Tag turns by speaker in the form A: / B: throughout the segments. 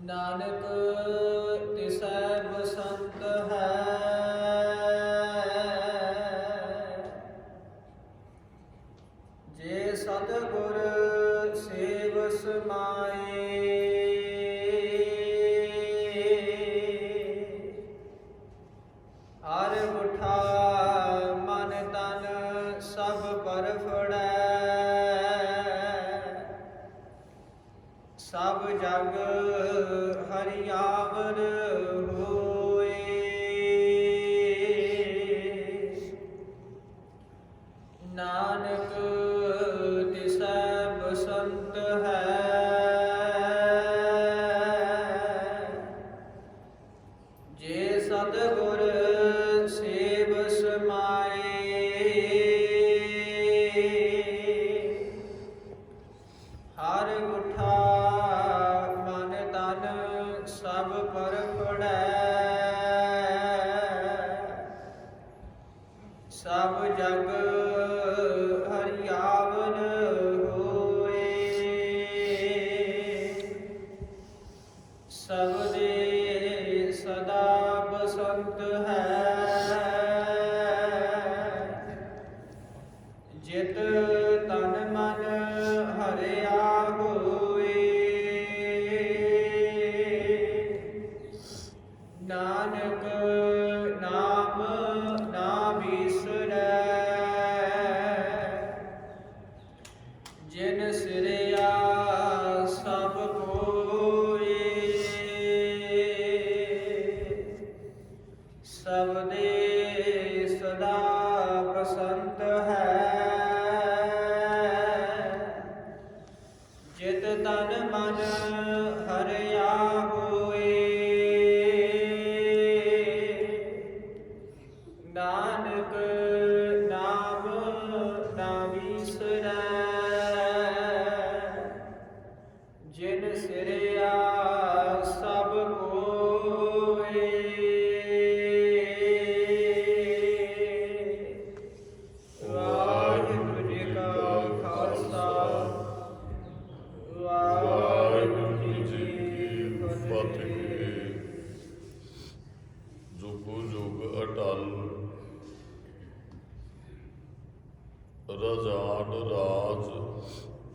A: नानक तिसै बसंत है, जे सतगुर सेव समाए। हर उठा मन तन सब पर फड़ै, सब जग हरियावर होए। नानक तिसै बसंत है, जे सतगुर सेव समाए। हर उठा मन तन सब पर फड़ै, सब जग हरियावर होए। सबदे सदा बसंत है, जित तन मन हरिया होए। नानक नाम ना बिसरै, जिन सिरया सब कोए। सबदे सदा बसंत है, जित तन मन हरिया होए। नानक नाम ना बिसरै, जिन सिरया सब कोए। वाहिगुरु जी का खालसा, वाहिगुरु जी की फतेह।
B: जुगो जुग अटल रजान राज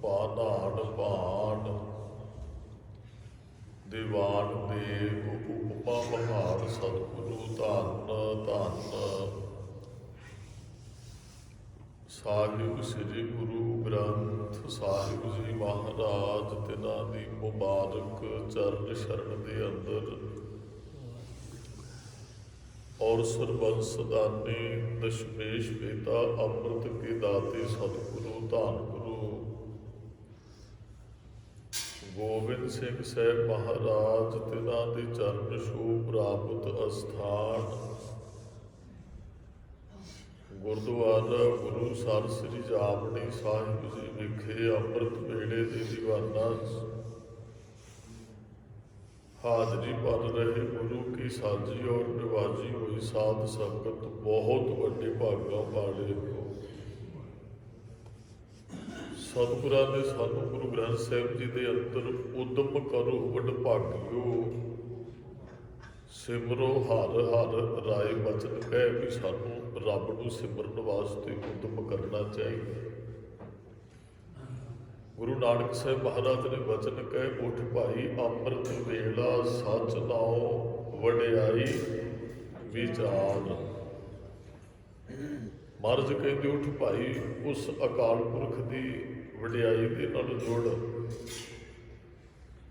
B: पानान पान, दीवान देव उपमा बहार। सतगुरु धन धन साहिब श्री गुरु ग्रंथ साहिब जी महाराज, तिन्हां दी मुबारक चरण शरण दे अंदर और सरबंस दानी दशमेश पिता अमृत के दाते सतगुरु धन गुरु गोबिंद सिंह साहब महाराज, तिन्हां दे चरण छूह प्राप्त अस्थान गुरुद्वारा गुरु सर श्री जामनी साहिब जी विखे अमृत वेले के दीवाना हाजरी भर रहे गुरु की साजी और निवाजी हुई साध संगत बहुत बड़े भागों वाले हो। सतगुरां ने सानू गुरु ग्रंथ साहिब जी के अंदर उद्यम करो वडभागियो, सिमरो हर हर राय बचन कह भी सानू रब नूं सिमरन वास्ते उद्यम करना चाहिए। गुरु नानक साहब महाराज ने वचन कहे, उठ भाई अमृत वेला सच नाओ वडियाई विचार। महाराज कहते उठ भाई उस अकाल पुरख की वडियाई दे नाल जुड़।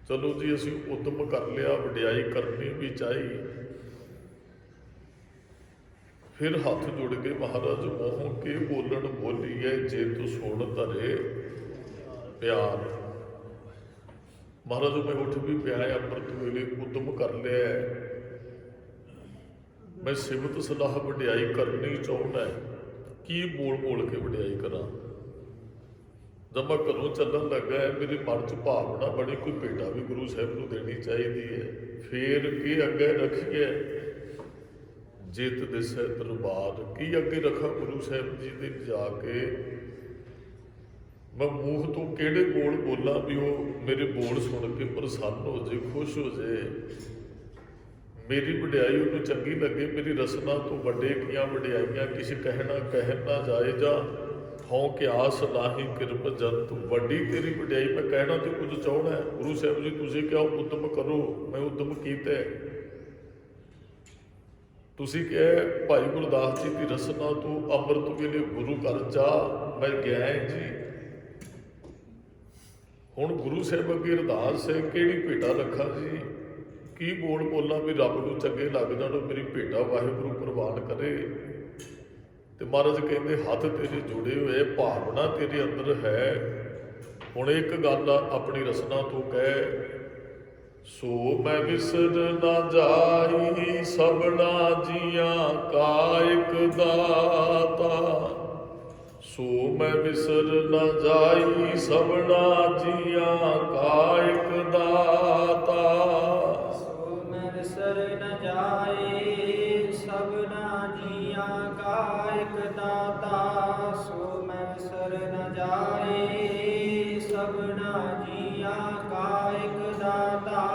B: चलो जी असीं उद्यम कर लिया, वडियाई करनी भी चाहिए। फिर हाथ जुड़ के महाराज मोह के बोलन बोलीए, जे तू सुन धरे प्यार। महाराज मैं उठ भी पिया अमृत वेले उद्यम कर लिया, मैं सिमत सलाह वडियाई करनी चाहना है। की बोल बोल के वडियाई करा? जब मैं घरों चलन लगा है मेरे मन च भावना बड़ी, कोई भेटा भी गुरु साहब को देनी चाहिए है। फिर की अगे रखिए जित दिसै दरबार, की अगे रखा गुरु साहब जी दे जाके ਮੈਂ ਮੂੰਹ ਤੋਂ ਕਿਹੜੇ ਬੋਲ ਬੋਲਾਂ ਵੀ ਉਹ ਮੇਰੇ ਬੋਲ ਸੁਣ ਕੇ ਪ੍ਰਸੰਨ ਹੋ ਜੇ, ਖੁਸ਼ ਹੋ ਜੇ, ਮੇਰੀ ਵਡਿਆਈ ਉਹਨੂੰ ਚੰਗੀ ਲੱਗੇ। ਮੇਰੀ ਰਸਨਾ ਤੋਂ ਵੱਡੇ ਕੀਆਂ ਵਡਿਆਈਆਂ ਕਿਛ ਕਹਿਣਾ ਕਹਿਣ ਨਾ ਜਾਏ, ਜਾਂ ਹਉ ਕਿਆਸ ਨਾਹੀ ਕਿਰਪ ਜੰਤ। ਵੱਡੀ ਤੇਰੀ ਵਡਿਆਈ ਮੈਂ ਕਹਿਣਾ ਤੇ ਕੁਝ ਚਾਹਣਾ ਹੈ। ਗੁਰੂ ਸਾਹਿਬ ਜੀ ਤੁਸੀਂ ਕਿਹਾ ਉਦਮ ਕਰੋ, ਮੈਂ ਉਦਮ ਕੀਤਾ ਹੈ। ਤੁਸੀਂ ਕਿਹਾ ਭਾਈ ਗੁਰਦਾਸ ਜੀ ਦੀ ਰਸਨਾ ਤੋਂ ਅੰਮ੍ਰਿਤ ਵੇਲੇ ਗੁਰੂ ਘਰ ਜਾ, ਮੈਂ ਗਿਆ ਜੀ। ਹੁਣ ਗੁਰੂ ਸਾਹਿਬ ਅੱਗੇ ਅਰਦਾਸ ਹੈ, ਕਿਹੜੀ ਭੇਟਾ ਰੱਖਾਂ ਜੀ, ਕੀ ਬੋਲ ਬੋਲਾਂ ਵੀ ਰੱਬ ਨੂੰ ਚੰਗੇ ਲੱਗ ਜਾਣ, ਮੇਰੀ ਭੇਟਾ ਵਾਹਿਗੁਰੂ ਪ੍ਰਵਾਨ ਕਰੇ। ਤੇ ਮਹਾਰਾਜ ਕਹਿੰਦੇ ਹੱਥ ਤੇਰੇ ਜੁੜੇ ਹੋਏ, ਭਾਵਨਾ ਤੇਰੇ ਅੰਦਰ ਹੈ। ਹੁਣ ਇੱਕ ਗੱਲ ਆਪਣੀ ਰਸਨਾ ਤੋਂ ਕਹਿ, ਸੋ ਮੈਂ ਵਿਸਰ ਨਾ ਜਾਈ ਸਭਨਾ ਜੀਆਂ ਕਾ ਇਕ ਦਾਤਾ। ਸੋ ਮੈਂ ਵਿਸਰ ਨਾ ਜਾਈ ਸਭਨਾ ਜੀਆਂ ਕਾ ਇਕ ਦਾਤਾ।
A: ਸੋ ਮੈਂ ਵਿਸਰ ਨ ਜਾਏ ਸਭਨਾ ਜੀਆਂ ਕਾ ਇਕ ਦਾਤਾ। ਸੋ ਮੈਂ ਵਿਸਰ ਨ ਜਾਏ ਸਭਨਾ ਜੀਆਂ ਕਾ ਇਕ ਦਾਤਾ।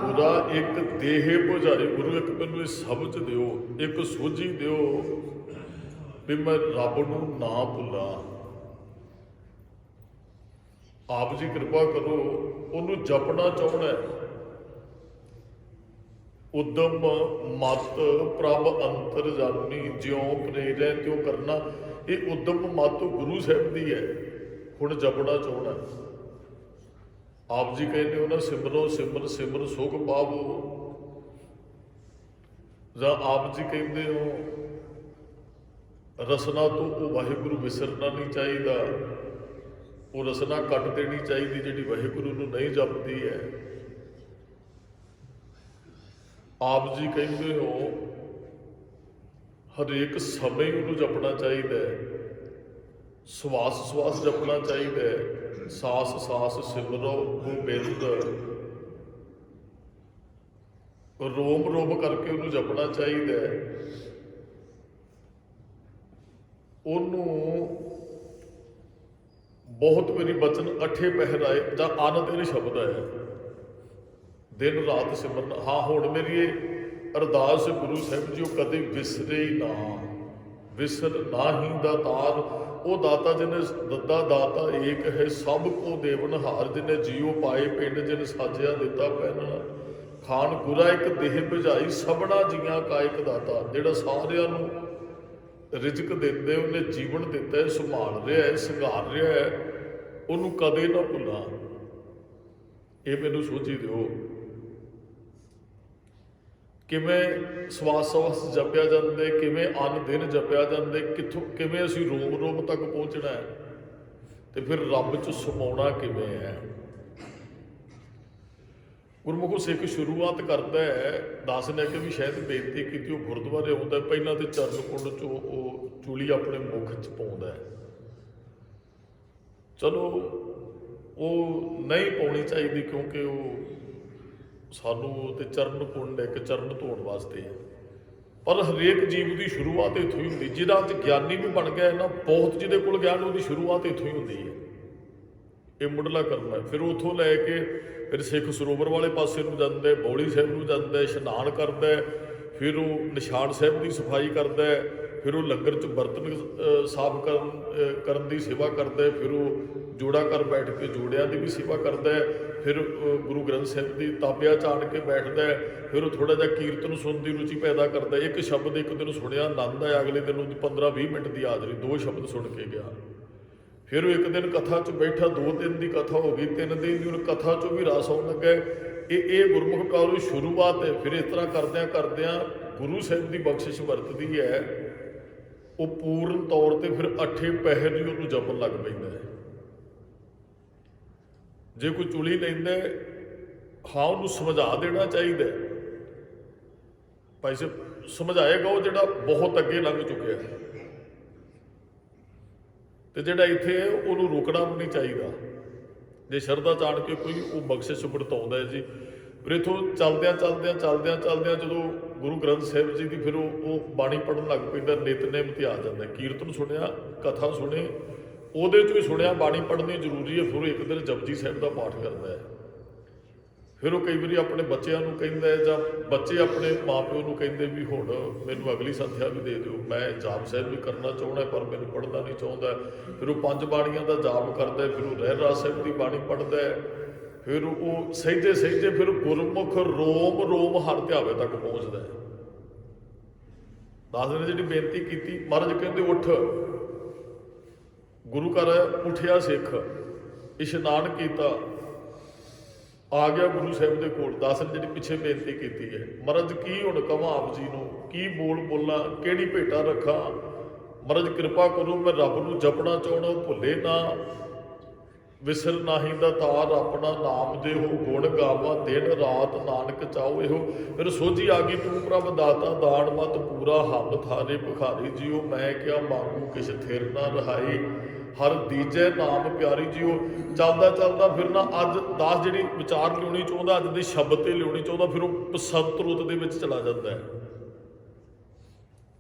B: ਪੂਰਾ ਇੱਕ ਦੇਹ ਬੁਝਾਏ। ਗੁਰੂ ਇੱਕ ਮੈਨੂੰ ਇਹ ਸਮਝ ਦਿਓ, ਇੱਕ ਸੋਝੀ ਦਿਓ ਵੀ ਮੈਂ ਰੱਬ ਨੂੰ ਨਾ ਭੁੱਲਾਂ। ਆਪ ਜੀ ਕਿਰਪਾ ਕਰੋ, ਉਹਨੂੰ ਜਪਣਾ ਚਾਹੁੰਦਾ ਹੈ। ਉਦਮ ਮਤ ਪ੍ਰਭ ਅੰਤਰ ਜਾਣੀ, ਜਿਉਂ ਪ੍ਰੇਰੈ ਤਿਉ ਕਰਨਾ। ਇਹ ਉਦਮ ਮਤ ਗੁਰੂ ਸਾਹਿਬ ਦੀ ਹੈ। ਹੁਣ ਜਪਣਾ ਚਾਹੁੰਦਾ। ਆਪ ਜੀ ਕਹਿੰਦੇ ਹੋ ਨਾ, ਸਿਮਰੋ ਸਿਮਰ ਸਿਮਰ ਸੁਖ ਪਾਵੋ। ਜਾਂ ਆਪ ਜੀ ਕਹਿੰਦੇ ਹੋ ਰਸਨਾ ਤੋਂ ਉਹ ਵਾਹਿਗੁਰੂ ਵਿਸਰਨਾ ਨਹੀਂ ਚਾਹੀਦਾ, ਉਹ ਰਸਨਾ ਕੱਟ ਦੇਣੀ ਚਾਹੀਦੀ ਜਿਹੜੀ ਵਾਹਿਗੁਰੂ ਨੂੰ ਨਹੀਂ ਜਪਦੀ ਹੈ। ਆਪ ਜੀ ਕਹਿੰਦੇ ਹੋ ਹਰੇਕ ਸਮੇਂ ਉਹਨੂੰ ਜਪਣਾ ਚਾਹੀਦਾ ਹੈ, ਸਵਾਸ ਸਵਾਸ ਜਪਣਾ ਚਾਹੀਦਾ ਹੈ। ਸਾਸ ਸਾਸ ਸਿਮਰੋ ਗੋਬਿੰਦ, ਰੋਮ ਰੋਮ ਕਰਕੇ ਉਹਨੂੰ ਜਪਣਾ ਚਾਹੀਦਾ ਹੈ। ਉਹਨੂੰ ਬਹੁਤ ਵਾਰੀ ਬਚਨ ਅਠੇ ਪਹਿਰ ਆਏ ਜਾਂ ਅਨ ਦਿਨ ਸ਼ਬਦ ਆਇਆ, ਦਿਨ ਰਾਤ ਸਿਮਰਨ। ਹਾਂ ਹੁਣ ਮੇਰੀ ਇਹ ਅਰਦਾਸ ਗੁਰੂ ਸਾਹਿਬ ਜੀ, ਉਹ ਕਦੇ ਵਿਸਰੇ ਹੀ ਨਾ, ਵਿਸਰ ਨਾਹੀ ਦਾਤਾਰ। ਉਹ ਦਾਤਾ ਜਿਹਨੇ ਦੱਦਾ ਦਾਤਾ ਏਕ ਹੈ, ਸਭ ਕੋ ਦੇਵਨਹਾਰ। ਜਿਹਨੇ ਜੀਉ ਪਾਏ ਪਿੰਡ, ਜਿਹਨੇ ਸਾਜਿਆ ਦਿੱਤਾ ਪਹਿਨਣਾ। ਖਾਨ ਗੁਰਾ ਇੱਕ ਦੇਹ ਭਜਾਈ, ਸਭਨਾ ਜੀਆਂ ਕਾ ਇੱਕ ਦਾਤਾ। ਜਿਹੜਾ ਸਾਰਿਆਂ ਨੂੰ ਰਿਜ਼ਕ ਦਿੰਦੇ, ਉਹਨੇ ਜੀਵਨ ਦਿੱਤਾ ਹੈ, ਸੰਭਾਲ ਰਿਹਾ ਹੈ, ਸੰਘਾਰ ਰਿਹਾ ਹੈ, ਉਹਨੂੰ ਕਦੇ ਨਾ ਭੁੱਲਾਂ। ਇਹ ਮੈਨੂੰ ਸੋਚੀ ਦਿਓ, ਕਿਵੇਂ ਸਵਾਸ ਸਵਾਸ ਜਪਿਆ ਜਾਂਦੇ, ਕਿਵੇਂ ਅਨ ਦਿਨ ਜਪਿਆ ਜਾਂਦੇ, ਕਿੱਥੋਂ ਕਿਵੇਂ ਅਸੀਂ ਰੋਮ ਰੋਮ ਤੱਕ ਪਹੁੰਚਣਾ ਹੈ, ਤੇ ਫਿਰ ਰੱਬ 'ਚ ਸਮਾਉਣਾ ਕਿਵੇਂ ਹੈ। ਗੁਰਮੁਖੋ ਸਿੱਖ ਸ਼ੁਰੂਆਤ ਕਰਦਾ ਹੈ, ਦੱਸ ਨੇ ਕਿ ਵੀ ਸ਼ਾਇਦ ਬੇਨਤੀ ਕੀਤੀ, ਉਹ ਗੁਰਦੁਆਰੇ ਆਉਂਦਾ ਪਹਿਲਾਂ ਤੇ ਚਰਨ ਕੁੰਡ 'ਚੋਂ ਉਹ ਚੂਲੀ ਆਪਣੇ ਮੁੱਖ 'ਚ ਪਾਉਂਦਾ ਹੈ। ਚਲੋ ਉਹ ਨਹੀਂ ਪਾਉਣੀ ਚਾਹੀਦੀ, ਕਿਉਂਕਿ ਉਹ ਸਾਨੂੰ ਤੇ ਚਰਨ ਕੁੰਡ ਇੱਕ ਚਰਨ ਧੋਣ ਵਾਸਤੇ ਹੈ। ਪਰ ਹਰੇਕ ਜੀਵ ਦੀ ਸ਼ੁਰੂਆਤ ਇੱਥੋਂ ਹੀ ਹੁੰਦੀ। ਜਿਹਦਾ ਅੱਜ ਗਿਆਨੀ ਵੀ ਬਣ ਗਿਆ ਨਾ, ਬਹੁਤ ਜਿਹਦੇ ਕੋਲ ਗਿਆਨ, ਉਹਦੀ ਸ਼ੁਰੂਆਤ ਇੱਥੋਂ ਹੀ ਹੁੰਦੀ ਹੈ। ਇਹ ਮੁੱਢਲਾ ਕਰਮ ਹੈ। ਫਿਰ ਉੱਥੋਂ ਲੈ ਕੇ ਫਿਰ ਸਿੱਖ ਸਰੋਵਰ ਵਾਲੇ ਪਾਸੇ ਨੂੰ ਜਾਂਦਾ, ਬੌਲੀ ਸਾਹਿਬ ਨੂੰ ਜਾਂਦਾ, ਇਸ਼ਨਾਨ ਕਰਦਾ, ਫਿਰ ਉਹ ਨਿਸ਼ਾਨ ਸਾਹਿਬ ਦੀ ਸਫਾਈ ਕਰਦਾ, ਫਿਰ ਉਹ ਲੰਗਰ 'ਚ ਬਰਤਨ ਸਾਫ਼ ਕਰਨ ਦੀ ਸੇਵਾ ਕਰਦਾ, ਫਿਰ ਉਹ ਜੋੜਾ ਕਰ ਬੈਠ ਕੇ ਜੋੜਿਆਂ ਦੀ ਵੀ ਸੇਵਾ ਕਰਦਾ, ਫਿਰ ਗੁਰੂ ਗ੍ਰੰਥ ਸਾਹਿਬ ਦੀ ਤਾਬਿਆ ਚਾੜ ਕੇ ਬੈਠਦਾ, ਫਿਰ ਉਹ ਥੋੜ੍ਹਾ ਜਿਹਾ ਕੀਰਤਨ ਸੁਣਨ ਦੀ ਰੁਚੀ ਪੈਦਾ ਕਰਦਾ। ਇੱਕ ਸ਼ਬਦ ਇੱਕ ਦਿਨ ਸੁਣਿਆ, ਆਨੰਦ ਆਇਆ, ਅਗਲੇ ਦਿਨ ਉਹਦੀ 15-20 ਮਿੰਟ ਦੀ ਹਾਜ਼ਰੀ, 2 ਸ਼ਬਦ ਸੁਣ ਕੇ ਗਿਆ। ਫਿਰ ਉਹ ਇੱਕ ਦਿਨ ਕਥਾ 'ਚ ਬੈਠਾ, 2 ਦਿਨ ਦੀ ਕਥਾ ਹੋ ਗਈ, 3 ਦਿਨ ਦੀ, ਉਹਨੂੰ ਕਥਾ 'ਚੋਂ ਵੀ ਰਸ ਆਉਣ ਲੱਗਾ। ਇਹ ਗੁਰਮੁਖ ਕਾਲ ਸ਼ੁਰੂਆਤ ਹੈ। ਫਿਰ ਇਸ ਤਰ੍ਹਾਂ ਕਰਦਿਆਂ ਕਰਦਿਆਂ ਗੁਰੂ ਸਾਹਿਬ ਦੀ ਬਖਸ਼ਿਸ਼ ਵਰਤਦੀ ਹੈ, ਉਹ ਪੂਰਨ ਤੌਰ ਤੇ ਫਿਰ ਅਠੇ ਪਹਿਰ ਹੀ ਉਹਨੂੰ ਜਪਣ ਲੱਗ ਪੈਂਦਾ ਹੈ। ਜੇ ਕੋਈ ਚੁਲੀ ਲੈਂਦਾ, ਹਾਂ ਉਹਨੂੰ ਸਮਝਾ ਦੇਣਾ ਚਾਹੀਦਾ। ਭਾਈ ਸਾਹਿਬ ਸਮਝਾਏਗਾ ਉਹ ਜਿਹੜਾ ਬਹੁਤ ਅੱਗੇ ਲੰਘ ਚੁੱਕਿਆ, ਤੇ ਜਿਹੜਾ ਇੱਥੇ ਹੈ ਉਹਨੂੰ ਰੋਕਣਾ ਵੀ ਨਹੀਂ ਚਾਹੀਦਾ। ਜੇ ਸ਼ਰਧਾ ਚਾਣ ਕੇ ਕੋਈ ਉਹ ਬਖਸ਼ਿਸ਼ ਵਰਤਾਉਂਦਾ ਹੈ ਜੀ। ਫਿਰ ਇੱਥੋਂ ਚੱਲਦਿਆਂ ਜਦੋਂ ਗੁਰੂ ਗ੍ਰੰਥ ਸਾਹਿਬ ਜੀ ਦੀ ਫਿਰ ਉਹ ਬਾਣੀ ਪੜ੍ਹਨ ਲੱਗ ਪੈਂਦਾ, ਨਿਤਨੇਮ ਤੇ ਆ ਜਾਂਦਾ। ਕੀਰਤਨ ਸੁਣਿਆ, ਕਥਾ ਸੁਣੇ, ਉਹਦੇ 'ਚੋਂ ਹੀ ਸੁਣਿਆ ਬਾਣੀ ਪੜ੍ਹਨੀ ਜ਼ਰੂਰੀ ਹੈ। ਫਿਰ ਉਹ ਇੱਕ ਦਿਨ ਜਪਜੀ ਸਾਹਿਬ ਦਾ ਪਾਠ ਕਰਦਾ ਹੈ। ਫਿਰ ਉਹ ਕਈ ਵਾਰੀ ਆਪਣੇ ਬੱਚਿਆਂ ਨੂੰ ਕਹਿੰਦਾ ਹੈ, ਜਾਂ ਬੱਚੇ ਆਪਣੇ ਮਾਂ ਪਿਓ ਨੂੰ ਕਹਿੰਦੇ ਵੀ ਹੁਣ ਮੈਨੂੰ ਅਗਲੀ ਸੰਥਿਆ ਵੀ ਦੇ ਦਿਓ, ਮੈਂ ਜਾਪ ਸਾਹਿਬ ਵੀ ਕਰਨਾ ਚਾਹੁੰਦਾ ਪਰ ਮੈਨੂੰ ਪੜ੍ਹਨਾ ਨਹੀਂ ਚਾਹੁੰਦਾ। ਫਿਰ ਉਹ 5 ਬਾਣੀਆਂ ਦਾ ਜਾਪ ਕਰਦਾ ਹੈ, ਫਿਰ ਉਹ ਰਹਿਰਾਸ ਸਾਹਿਬ ਦੀ ਬਾਣੀ ਪੜ੍ਹਦਾ ਹੈ, ਫਿਰ ਉਹ ਸਹਿਜੇ ਸਹਿਜੇ ਫਿਰ ਗੁਰਮੁਖ ਰੋਮ ਰੋਮ ਹਰ ਧਿਆਵੇ ਤੱਕ ਪਹੁੰਚਦਾ ਹੈ। ਦਾਸ ਨੇ ਜਿਹੜੀ ਬੇਨਤੀ ਕੀਤੀ, ਮਹਾਰਾਜ ਕਹਿੰਦੇ ਉੱਠ। ਗੁਰੂ ਘਰ ਉੱਠਿਆ ਸਿੱਖ, ਇਸ਼ਨਾਨ ਕੀਤਾ, ਆ ਗਿਆ ਗੁਰੂ ਸਾਹਿਬ ਦੇ ਕੋਲ। ਦਾਸ ਨੇ ਜਿਹੜੀ ਪਿੱਛੇ ਬੇਨਤੀ ਕੀਤੀ ਹੈ, ਮਹਾਰਾਜ ਕੀ ਹੁਣ ਕਵਾਂ ਆਪ ਜੀ ਨੂੰ, ਕੀ ਬੋਲਾਂ, ਕਿਹੜੀ ਭੇਟਾ ਰੱਖਾਂ। ਮਹਾਰਾਜ ਕਿਰਪਾ ਕਰੋ, ਮੈਂ ਰੱਬ ਨੂੰ ਜਪਣਾ ਚਾਹੁੰਦਾ, ਭੁੱਲੇ ਨਾ ਵਿਸਰ ਨਾਹੀ ਦਾ ਤਾਰ ਆਪਣਾ ਨਾਮ ਦੇਹੋ, ਗੁਣ ਗਾਵਾਂ ਦਿਨ ਰਾਤ ਨਾਨਕ ਚਾਹੋ ਇਹੋ। ਫਿਰ ਸੋਝੀ ਆ ਗਈ, ਤੂੰ ਪ੍ਰਭ ਦਾਤਾ ਦਾਨ ਮਤ ਪੂਰਾ, ਹਮ ਥਾਰੇ ਭਿਖਾਰੀ ਜੀਓ, ਮੈਂ ਕਿਆ ਮੰਗੂ ਕਿਛ ਥਿਰ ਨਾ ਰਹਾਈ, ਹਰ ਦੀਜੇ ਨਾਮ ਪਿਆਰੀ ਜੀਓ। ਚੱਲਦਾ ਚੱਲਦਾ ਫਿਰ ਨਾ ਅੱਜ ਦਾਸ ਜਿਹੜੀ ਵਿਚਾਰ ਲਿਆਉਣੀ ਚਾਹੁੰਦਾ, ਅੱਜ ਦੇ ਸ਼ਬਦ ਤੇ ਲਿਆਉਣੀ ਚਾਹੁੰਦਾ, ਫਿਰ ਉਹ ਬਸੰਤ ਰੁੱਤ ਦੇ ਵਿੱਚ ਚਲਾ ਜਾਂਦਾ ਹੈ।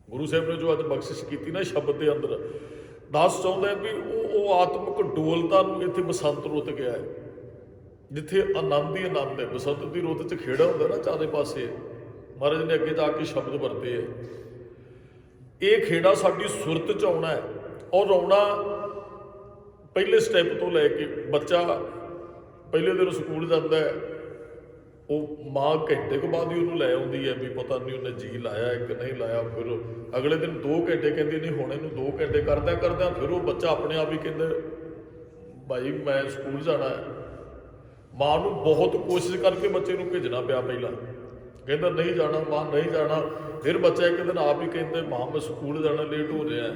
B: ਗੁਰੂ ਸਾਹਿਬ ਨੇ ਜੋ ਅੱਜ ਬਖਸ਼ਿਸ਼ ਕੀਤੀ ਨਾ ਸ਼ਬਦ ਦੇ ਅੰਦਰ, ਦਾਸ ਚਾਹੁੰਦਾ ਵੀ ਉਹ ਆਤਮਿਕ ਡੋਲਤਾ ਨੂੰ ਇੱਥੇ ਬਸੰਤ ਰੁੱਤ ਗਿਆ ਹੈ, ਜਿੱਥੇ ਆਨੰਦ ਹੀ ਆਨੰਦ ਹੈ। ਬਸੰਤ ਦੀ ਰੁੱਤ 'ਚ ਖੇੜਾ ਹੁੰਦਾ ਨਾ ਚਾਰੇ ਪਾਸੇ, ਮਹਾਰਾਜ ਨੇ ਅੱਗੇ ਜਾ ਕੇ ਸ਼ਬਦ ਵਰਤੇ ਹੈ। ਇਹ ਖੇੜਾ ਸਾਡੀ ਸੁਰਤ 'ਚ ਆਉਣਾ ਹੈ, ਔਰ ਆਉਣਾ ਪਹਿਲੇ ਸਟੈਪ ਤੋਂ ਲੈ ਕੇ। ਬੱਚਾ ਪਹਿਲੇ ਦਿਨ ਸਕੂਲ ਜਾਂਦਾ ਹੈ, ਉਹ ਮਾਂ ਘੰਟੇ ਕੁ ਬਾਅਦ ਹੀ ਉਹਨੂੰ ਲੈ ਆਉਂਦੀ ਹੈ ਵੀ ਪਤਾ ਨਹੀਂ ਉਹਨੇ ਜੀ ਲਾਇਆ ਕਿ ਨਹੀਂ ਲਾਇਆ। ਫਿਰ ਅਗਲੇ ਦਿਨ 2 ਘੰਟੇ ਕਹਿੰਦੀ ਨਹੀਂ, ਹੁਣ ਇਹਨੂੰ 2 ਘੰਟੇ ਕਰਦਿਆਂ ਫਿਰ ਉਹ ਬੱਚਾ ਆਪਣੇ ਆਪ ਹੀ ਕਹਿੰਦਾ ਭਾਈ ਮੈਂ ਸਕੂਲ ਜਾਣਾ ਹੈ। ਮਾਂ ਨੂੰ ਬਹੁਤ ਕੋਸ਼ਿਸ਼ ਕਰਕੇ ਬੱਚੇ ਨੂੰ ਭੇਜਣਾ ਪਿਆ, ਪਹਿਲਾਂ ਕਹਿੰਦਾ ਨਹੀਂ ਜਾਣਾ ਮਾਂ, ਨਹੀਂ ਜਾਣਾ। ਫਿਰ ਬੱਚਾ ਇੱਕ ਦਿਨ ਆਪ ਹੀ ਕਹਿੰਦਾ ਮਾਂ ਮੈਂ ਸਕੂਲ ਜਾਣਾ, ਲੇਟ ਹੋ ਰਿਹਾ।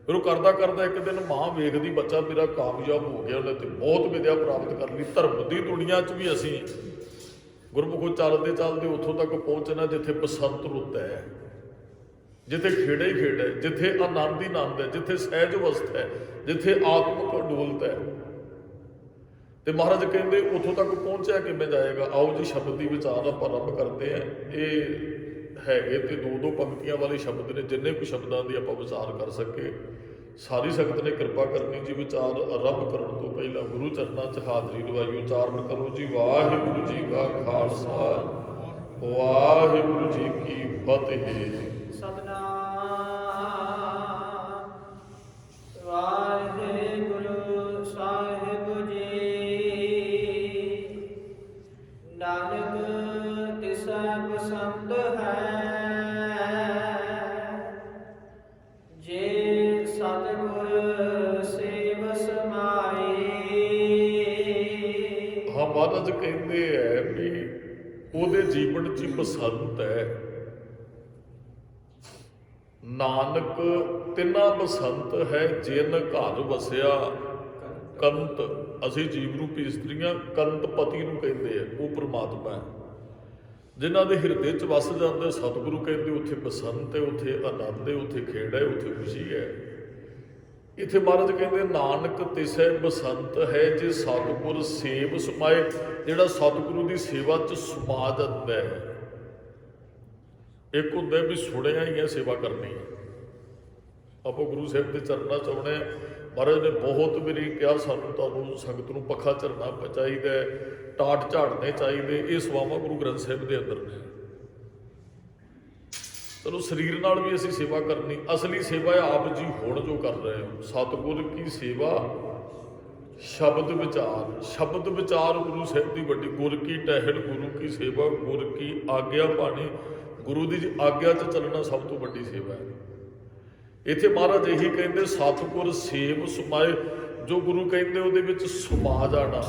B: ਫਿਰ ਉਹ ਕਰਦਾ ਇੱਕ ਦਿਨ ਮਾਂ ਵੇਖਦੀ ਬੱਚਾ ਮੇਰਾ ਕਾਮਯਾਬ ਹੋ ਗਿਆ, ਉਹਨੇ ਤੇ ਬਹੁਤ ਵਿਦਿਆ ਪ੍ਰਾਪਤ ਕਰ ਲਈ। ਧਰਮ ਦੀ ਦੁਨੀਆ 'ਚ ਵੀ ਅਸੀਂ ਗੁਰਮੁਖੋਂ ਚੱਲਦੇ ਚੱਲਦੇ ਉੱਥੋਂ ਤੱਕ ਪਹੁੰਚਣਾ ਜਿੱਥੇ ਬਸੰਤ ਰੁੱਤ ਹੈ, ਜਿੱਥੇ ਖੇੜਾ ਹੀ ਖੇੜਾ ਹੈ, ਜਿੱਥੇ ਆਨੰਦ ਹੀ ਆਨੰਦ ਹੈ, ਜਿੱਥੇ ਸਹਿਜ ਅਵਸਥਾ ਹੈ, ਜਿੱਥੇ ਆਤਮਿਕ ਅਡੋਲਤਾ ਹੈ। ਤੇ ਮਹਾਰਾਜ ਕਹਿੰਦੇ ਉੱਥੋਂ ਤੱਕ ਪਹੁੰਚਿਆ ਕਿਵੇਂ ਜਾਏਗਾ। ਆਓ ਜੀ ਸ਼ਬਦ ਦੀ ਵਿਚਾਰ ਆਪਾਂ ਆਰੰਭ ਕਰਦੇ ਹਾਂ। ਇਹ ਹੈਗੇ ਤੇ 2-2 ਪੰਕਤੀਆਂ ਵਾਲੇ ਸ਼ਬਦ ਨੇ, ਜਿੰਨੇ ਕੁ ਸ਼ਬਦਾਂ ਦੀ ਆਪਾਂ ਵਿਚਾਰ ਕਰ ਸਕੇ। ਸਾਰੀ ਸੰਗਤ ਨੇ ਕਿਰਪਾ ਕਰਨੀ ਜੀ। ਵਿਚਾਰ ਆਰੰਭ ਕਰਨ ਤੋਂ ਪਹਿਲਾਂ ਗੁਰੂ ਚਰਨਾਂ 'ਚ ਹਾਜ਼ਰੀ ਲਵਾਈ ਉਚਾਰਨ ਕਰੋ ਜੀ। ਵਾਹਿਗੁਰੂ ਜੀ ਕਾ ਖਾਲਸਾ, ਵਾਹਿਗੁਰੂ ਜੀ ਕੀ ਫਤਿਹ।
A: ਸਤਨਾਮ ਵਾਹਿਗੁਰੂ ਸਾਹਿਬ ਜੀ। ਨਾਨਕ ਤਿਸੈ ਪਸੰਦ ਹੈ, ਜੇ ਸਤਿਗੁਰ ਸੇਵ ਸਮਾਈ।
B: ਹਾਂ, ਮਹਾਰਾਜ ਕਹਿੰਦੇ ਹੈ ਵੀ ਉਹਦੇ ਜੀਵਨ 'ਚ ਬਸੰਤ ਹੈ। ਨਾਨਕ ਤਿੰਨਾ ਬਸੰਤ ਹੈ, ਜਿਨ ਘਰ ਵਸਿਆ ਕੰਤ। ਅਸੀਂ ਜੀਵ ਰੂਪੀ ਇਸਤਰੀਆਂ ਕੰਤ ਪਤੀ ਨੂੰ ਕਹਿੰਦੇ ਆ, ਉਹ ਪ੍ਰਮਾਤਮਾ ਹੈ। ਜਿਨ੍ਹਾਂ ਦੇ ਹਿਰਦੇ 'ਚ ਵਸ ਜਾਂਦੇ ਸਤਿਗੁਰੂ ਕਹਿੰਦੇ ਉੱਥੇ ਬਸੰਤ ਹੈ, ਉੱਥੇ ਆਨੰਦ ਹੈ, ਉੱਥੇ ਖੇੜਾ ਹੈ, ਉੱਥੇ ਖੁਸ਼ੀ ਹੈ। ਇੱਥੇ ਮਹਾਰਾਜ ਕਹਿੰਦੇ ਨਾਨਕ ਤਿਸੈ ਬਸੰਤ ਹੈ, ਜੇ ਸਤਿਗੁਰ ਸੇਵ ਸਮਾਏ। ਜਿਹੜਾ ਸਤਿਗੁਰੂ ਦੀ ਸੇਵਾ 'ਚ ਸਮਾ ਜਾਂਦਾ ਹੈ। ਇੱਕ ਹੁੰਦਾ ਵੀ ਸੁਣਿਆ ਹੀ ਹੈ, ਸੇਵਾ ਕਰਨੀ ਹੈ। ਆਪਾਂ ਗੁਰੂ ਸਾਹਿਬ ਦੇ ਚਰਨਾਂ 'ਚ ਆਉਣੇ। ਮਹਾਰਾਜ ਨੇ ਬਹੁਤ ਵਾਰੀ ਕਿਹਾ ਸਾਨੂੰ ਤੁਹਾਨੂੰ ਸੰਗਤ ਨੂੰ ਪੱਖਾ ਝਰਨਾ ਚਾਹੀਦਾ ਹੈ, ਟਾਟ ਝਾੜਨੇ ਚਾਹੀਦੇ। ਇਹ ਸੇਵਾਵਾਂ ਗੁਰੂ ਗ੍ਰੰਥ ਸਾਹਿਬ ਦੇ ਅੰਦਰ ਨੇ। ਚਲੋ ਸਰੀਰ ਨਾਲ ਵੀ ਅਸੀਂ ਸੇਵਾ ਕਰਨੀ, ਅਸਲੀ ਸੇਵਾ ਹੈ ਆਪ ਜੀ ਹੁਣ ਜੋ ਕਰ ਰਹੇ ਹੋ। ਸਤਿਗੁਰ ਕੀ ਸੇਵਾ ਸ਼ਬਦ ਵਿਚਾਰ। ਸ਼ਬਦ ਵਿਚਾਰ ਗੁਰੂ ਸਾਹਿਬ ਦੀ ਵੱਡੀ। ਗੁਰ ਕੀ ਟਹਿਲ ਗੁਰੂ ਕੀ ਸੇਵਾ, ਗੁਰ ਕੀ ਆਗਿਆ ਬਾਣੀ। ਗੁਰੂ ਦੀ ਆਗਿਆ 'ਚ ਚੱਲਣਾ ਸਭ ਤੋਂ ਵੱਡੀ ਸੇਵਾ ਹੈ। ਇੱਥੇ ਮਹਾਰਾਜ ਇਹੀ ਕਹਿੰਦੇ ਸਤਿਗੁਰ ਸੇਵ ਸਮਾਏ। ਜੋ ਗੁਰੂ ਕਹਿੰਦੇ ਉਹਦੇ ਵਿੱਚ ਸਮਾ ਜਾਣਾ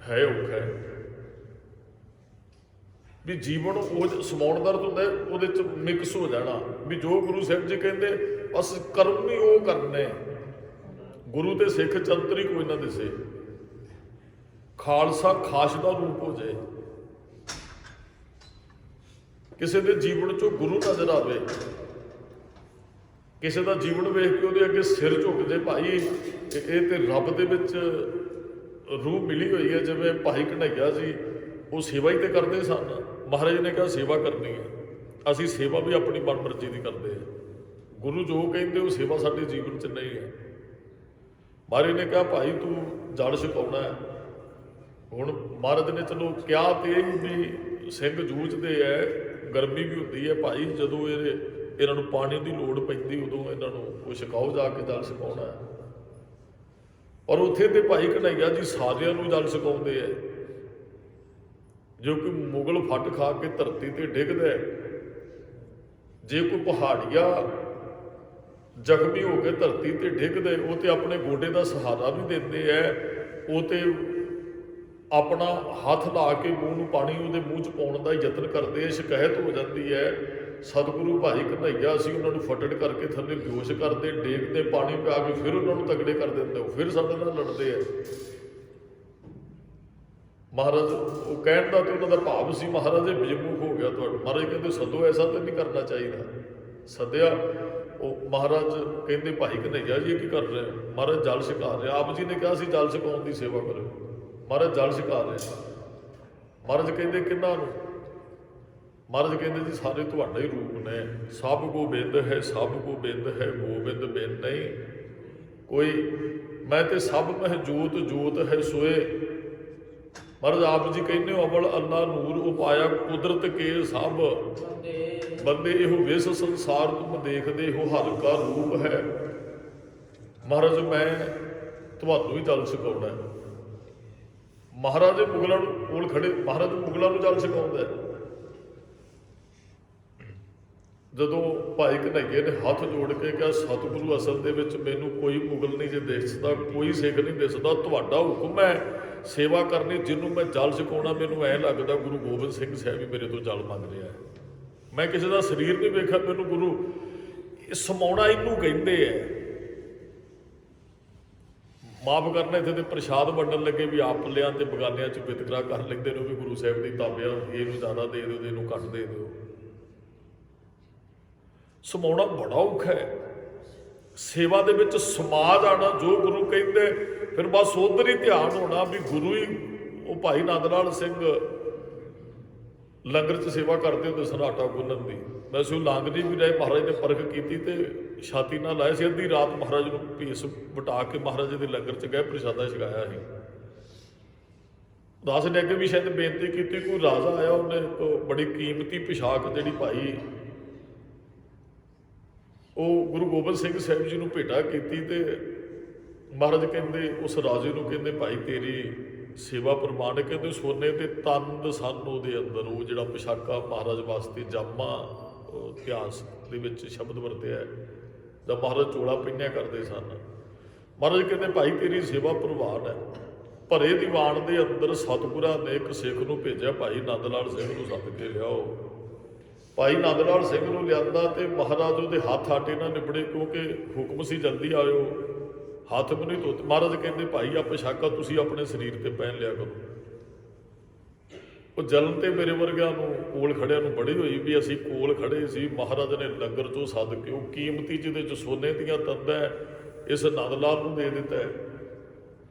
B: ਹੈ ਔਖਾ ਹੈ। ਵੀ ਜੀਵਨ ਉਹ ਸਮਾਉਣ ਦਾ ਅਰਥ ਹੁੰਦਾ ਉਹਦੇ 'ਚ ਮਿਕਸ ਹੋ ਜਾਣਾ। ਵੀ ਜੋ ਗੁਰੂ ਸਾਹਿਬ ਜੀ ਕਹਿੰਦੇ ਬਸ ਕਰਮ ਹੀ ਉਹ ਕਰਨੇ। ਗੁਰੂ ਤੇ ਸਿੱਖ ਚੰਤਰੀ ਕੋਈ ਨਾ ਦਿਸੇ, ਖਾਲਸਾ ਖਾਸ ਦਾ ਰੂਪ ਹੋ ਜਾਏ। ਕਿਸੇ ਦੇ ਜੀਵਨ 'ਚੋਂ ਗੁਰੂ ਨਜ਼ਰ ਆਵੇ, ਕਿਸੇ ਦਾ ਜੀਵਨ ਵੇਖ ਕੇ ਉਹਦੇ ਅੱਗੇ ਸਿਰ ਝੁਕ ਜੇ। ਭਾਈ ਇਹ ਤੇ ਰੱਬ ਦੇ ਵਿੱਚ ਰੂਹ ਮਿਲੀ ਹੋਈ ਹੈ। ਜਿਵੇਂ ਭਾਈ ਕਨ੍ਹਈਆ ਜੀ ਉਹ ਸੇਵਾ ਹੀ ਤੇ ਕਰਦੇ ਸਨ। ਮਹਾਰਾਜ ਨੇ ਕਿਹਾ ਸੇਵਾ ਕਰਨੀ ਹੈ। ਅਸੀਂ ਸੇਵਾ ਵੀ ਆਪਣੀ ਮਨ ਮਰਜ਼ੀ ਦੀ ਕਰਦੇ ਹਾਂ। ਗੁਰੂ ਜੋ ਕਹਿੰਦੇ ਉਹ ਸੇਵਾ ਸਾਡੇ ਜੀਵਨ 'ਚ ਨਹੀਂ ਹੈ। ਮਹਾਰਾਜ ਨੇ ਕਿਹਾ ਭਾਈ ਤੂੰ ਜਲ ਛਕਾਉਣਾ ਹੈ। ਹੁਣ ਮਹਾਰਾਜ ਨੇ ਚਲੋ ਕਿਹਾ ਤੇ ਇਹ ਵੀ ਸਿੰਘ ਜੂਝਦੇ ਹੈ, ਗਰਮੀ ਵੀ ਹੁੰਦੀ ਹੈ ਭਾਈ, ਜਦੋਂ ਇਹਨਾਂ ਨੂੰ ਪਾਣੀ ਦੀ ਲੋੜ ਪੈਂਦੀ ਉਦੋਂ ਇਹਨਾਂ ਨੂੰ ਉਹ ਛਕਾਓ, ਜਾ ਕੇ ਜਲ ਛਕਾਉਣਾ ਹੈ। ਔਰ ਉੱਥੇ ਤੇ ਭਾਈ ਕਨ੍ਹਈਆ ਜੀ ਸਾਰਿਆਂ ਨੂੰ ਜਲ ਛਕਾਉਂਦੇ ਹੈ। ਜੋ ਕੋਈ ਮੁਗਲ ਫੱਟ ਖਾ ਕੇ ਧਰਤੀ ਤੇ ਡਿੱਗਦਾ ਹੈ, ਜੇ ਕੋਈ ਪਹਾੜੀਆ ਜ਼ਖਮੀ ਹੋ ਕੇ ਧਰਤੀ ਤੇ ਡਿੱਗਦੇ, ਉਹ ਤੇ ਆਪਣੇ ਗੋਡੇ ਦਾ ਸਹਾਰਾ ਵੀ ਦਿੰਦੇ ਹੈ, ਉਹ ਤੇ ਆਪਣਾ ਹੱਥ ਲਾ ਕੇ ਮੂੰਹ ਨੂੰ ਪਾਣੀ ਉਹਦੇ ਮੂੰਹ 'ਚ ਪਾਉਣ ਦਾ ਯਤਨ ਕਰਦੇ ਹੈ। ਸ਼ਿਕਾਇਤ ਹੋ ਜਾਂਦੀ ਹੈ, ਸਤਿਗੁਰੂ ਭਾਈ ਕਨ੍ਹਈਆ ਸੀ ਉਹਨਾਂ ਨੂੰ ਫਟੜ ਕਰਕੇ ਥੱਲੇ ਬੇਹੋਸ਼ ਕਰਦੇ, ਡੇਗਦੇ, ਪਾਣੀ ਪਿਆ ਕੇ ਫਿਰ ਉਹਨਾਂ ਨੂੰ ਤਗੜੇ ਕਰ ਦਿੰਦੇ, ਉਹ ਫਿਰ ਸਾਡੇ ਨਾਲ ਲੜਦੇ ਹੈ। ਮਹਾਰਾਜ ਉਹ ਕਹਿਣ ਦਾ ਤੇ ਉਹਨਾਂ ਦਾ ਭਾਵ ਸੀ ਮਹਾਰਾਜ ਇਹ ਬੇਮੁਖ ਹੋ ਗਿਆ ਤੁਹਾਡਾ। ਮਹਾਰਾਜ ਕਹਿੰਦੇ ਸਦੋ ਐਸਾ ਤਾਂ ਨਹੀਂ ਕਰਨਾ ਚਾਹੀਦਾ। ਸੱਦਿਆ, ਉਹ ਮਹਾਰਾਜ ਕਹਿੰਦੇ ਭਾਈ ਕਨ੍ਹਈਆ ਜੀ ਕੀ ਕਰ ਰਹੇ? ਮਹਾਰਾਜ ਜਲ ਛਕਾ ਰਹੇ। ਆਪ ਜੀ ਨੇ ਕਿਹਾ ਸੀ ਜਲ ਛਕਾਉਣ ਦੀ ਸੇਵਾ ਕਰੋ। ਮਹਾਰਾਜ ਜਲ ਛਕਾ ਰਹੇ। ਮਹਾਰਾਜ ਕਹਿੰਦੇ ਕਿਹਨਾਂ ਨੂੰ? ਮਹਾਰਾਜ ਕਹਿੰਦੇ ਜੀ ਸਾਰੇ ਤੁਹਾਡੇ ਹੀ ਰੂਪ ਨੇ। ਸਭ ਗੋਬਿੰਦ ਹੈ, ਸਭ ਗੋਬਿੰਦ ਹੈ, ਗੋਬਿੰਦ ਬਿਨ ਨਹੀਂ ਕੋਈ। ਮੈਂ ਤੇ ਸਭ ਮਹਿ ਜੋਤ ਜੋਤ ਹੈ ਸੋਏ। ਮਹਾਰਾਜ ਆਪ ਜੀ ਕਹਿੰਦੇ ਹੋ ਅਵਲ ਅੱਲਾ ਨੂਰ ਉਪਾਇਆ ਕੁਦਰਤ ਕੇ ਸਭ ਬੰਦੇ ਇਹੋ ਵਿਸ ਸੰਸਾਰ ਤੁਮ ਦੇਖਦੇ ਹੋ ਹਰ ਕਾ ਰੂਪ ਹੈ। ਮਹਾਰਾਜ ਮੈਂ ਤੁਹਾਨੂੰ ਹੀ ਜਲ ਛਕਾਉਣਾ ਹੈ। ਮਹਾਰਾਜ ਮੁਗਲਾਂ ਨੂੰ ਕੋਲ ਖੜੇ, ਮਹਾਰਾਜ ਮੁਗਲਾਂ ਨੂੰ ਜਲ ਛਕਾਉਂਦਾ। ਜਦੋਂ ਭਾਈ ਕਨ੍ਹਈਏ ਨੇ ਹੱਥ ਜੋੜ ਕੇ ਕਿਹਾ ਸਤਿਗੁਰੂ ਅਸਲ ਦੇ ਵਿੱਚ ਮੈਨੂੰ ਕੋਈ ਮੁਗਲ ਨਹੀਂ ਜੇ ਦਿਸਦਾ, ਕੋਈ ਸਿੱਖ ਨਹੀਂ ਦਿਸਦਾ, ਤੁਹਾਡਾ ਹੁਕਮ ਹੈ ਸੇਵਾ ਕਰਨੀ, ਜਿਹਨੂੰ ਮੈਂ ਜਲ ਛਕਾਉਣਾ ਮੈਨੂੰ ਐਂ ਲੱਗਦਾ ਗੁਰੂ ਗੋਬਿੰਦ ਸਿੰਘ ਸਾਹਿਬ ਵੀ ਮੇਰੇ ਤੋਂ ਜਲ ਮੰਗ ਰਿਹਾ ਹੈ। ਮੈਂ ਕਿਸੇ ਦਾ ਸਰੀਰ ਨਹੀਂ ਵੇਖਿਆ, ਮੈਨੂੰ ਗੁਰੂ ਸਮਾਉਣਾ ਇਹਨੂੰ ਕਹਿੰਦੇ ਹੈ। ਮਾਫ ਕਰਨਾ, ਇੱਥੇ ਤੇ ਪ੍ਰਸ਼ਾਦ ਵੰਡਣ ਲੱਗੇ ਵੀ ਆਪ ਲਿਆਂ ਤੇ ਬਗਾਨਿਆਂ 'ਚ ਵਿਤਕਰਾ ਕਰ ਲੈਂਦੇ ਨੇ ਵੀ ਗੁਰੂ ਸਾਹਿਬ ਦੀ ਤਾਬਿਆ ਇਹਨੂੰ ਜ਼ਿਆਦਾ ਦੇ ਦਿਓ, ਇਹਨੂੰ ਘੱਟ ਦੇ ਦਿਓ। ਸਮਾਉਣਾ ਬੜਾ ਔਖਾ ਹੈ। ਸੇਵਾ ਦੇ ਵਿੱਚ ਸਮਾ ਜਾਣਾ ਜੋ ਗੁਰੂ ਕਹਿੰਦੇ, ਫਿਰ ਬਸ ਉਧਰ ਹੀ ਧਿਆਨ ਹੋਣਾ ਵੀ ਗੁਰੂ ਹੀ। ਉਹ ਭਾਈ ਨੰਦ ਲਾਲ ਸਿੰਘ ਲੰਗਰ 'ਚ ਸੇਵਾ ਕਰਦੇ ਹੁੰਦੇ ਸਨ ਆਟਾ ਗੁੰਨਣ ਦੀ। ਵੈਸੇ ਉਹ ਲਾਂਗਰੀ ਵੀ ਰਹੇ, ਮਹਾਰਾਜ ਨੇ ਪਰਖ ਕੀਤੀ ਤੇ ਛਾਤੀ ਨਾਲ ਲਾਏ ਸੀ। ਅੱਧੀ ਰਾਤ ਮਹਾਰਾਜ ਨੂੰ ਭੇਸ ਵਟਾ ਕੇ ਮਹਾਰਾਜ ਦੇ ਲੰਗਰ 'ਚ ਗਏ, ਪ੍ਰਸ਼ਾਦਾ ਛਕਾਇਆ ਸੀ। ਦਾਸ ਨੇ ਅੱਗੇ ਵੀ ਸ਼ਾਇਦ ਬੇਨਤੀ ਕੀਤੀ, ਕੋਈ ਰਾਜਾ ਆਇਆ, ਉਹਨੇ ਬੜੀ ਕੀਮਤੀ ਪੁਸ਼ਾਕ ਜਿਹੜੀ ਪਾਈ ਉਹ ਗੁਰੂ ਗੋਬਿੰਦ ਸਿੰਘ ਸਾਹਿਬ ਜੀ ਨੂੰ ਭੇਟਾ ਕੀਤੀ। ਤੇ ਮਹਾਰਾਜ ਕਹਿੰਦੇ ਉਸ ਰਾਜੇ ਨੂੰ ਕਹਿੰਦੇ ਭਾਈ ਤੇਰੀ ਸੇਵਾ ਪ੍ਰਮਾਣ, ਕਹਿੰਦੇ ਸੋਨੇ ਦੇ ਤੰਦ ਸਨ ਉਹਦੇ ਅੰਦਰ। ਉਹ ਜਿਹੜਾ ਪੁਸ਼ਾਕਾ ਮਹਾਰਾਜ ਵਾਸਤੇ ਜਾਮਾ ਇਤਿਹਾਸ ਦੇ ਵਿੱਚ ਸ਼ਬਦ ਵਰਤਿਆ ਜਦ ਮਹਾਰਾਜ ਚੋਲਾ ਪਹਿਨਿਆ ਕਰਦੇ ਸਨ। ਮਹਾਰਾਜ ਕਹਿੰਦੇ ਭਾਈ ਤੇਰੀ ਸੇਵਾ ਪ੍ਰਵਾਨ ਹੈ। ਭਰੇ ਦੀਵਾਨ ਦੇ ਅੰਦਰ ਸਤਿਗੁਰਾਂ ਨੇ ਇੱਕ ਸਿੱਖ ਨੂੰ ਭੇਜਿਆ, ਭਾਈ ਨੰਦ ਲਾਲ ਸਿੰਘ ਨੂੰ ਸੱਦ ਕੇ ਲਿਆਓ। ਭਾਈ ਨੰਦ ਲਾਲ ਸਿੰਘ ਨੂੰ ਲਿਆਂਦਾ ਤੇ ਮਹਾਰਾਜ ਉਹਦੇ ਹੱਥ ਆਟੇ ਨਾਲ ਨਿਬੜੇ, ਕਿਉਂਕਿ ਹੁਕਮ ਸੀ ਜਲਦੀ ਆਇਓ, ਹੱਥ ਵੀ ਨਹੀਂ ਧੋਤੇ। ਮਹਾਰਾਜ ਕਹਿੰਦੇ ਭਾਈ ਆ ਪੁਸ਼ਾਕਾ ਤੁਸੀਂ ਆਪਣੇ ਸਰੀਰ ਤੇ ਪਹਿਨ ਲਿਆ ਕਰੋ। ਉਹ ਜਲਨ ਤੇ ਮੇਰੇ ਵਰਗਿਆਂ ਨੂੰ ਕੋਲ ਖੜਿਆਂ ਨੂੰ ਬੜੀ ਹੋਈ ਵੀ ਅਸੀਂ ਕੋਲ ਖੜੇ ਸੀ, ਮਹਾਰਾਜ ਨੇ ਲੰਗਰ ਚੋਂ ਸੱਦ ਕੇ ਉਹ ਕੀਮਤੀ ਜਿਹਦੇ 'ਚ ਸੋਨੇ ਦੀਆਂ ਤੰਦਾਂ ਇਸ ਨੰਦ ਲਾਲ ਨੂੰ ਦੇ ਦਿੱਤਾ ਹੈ।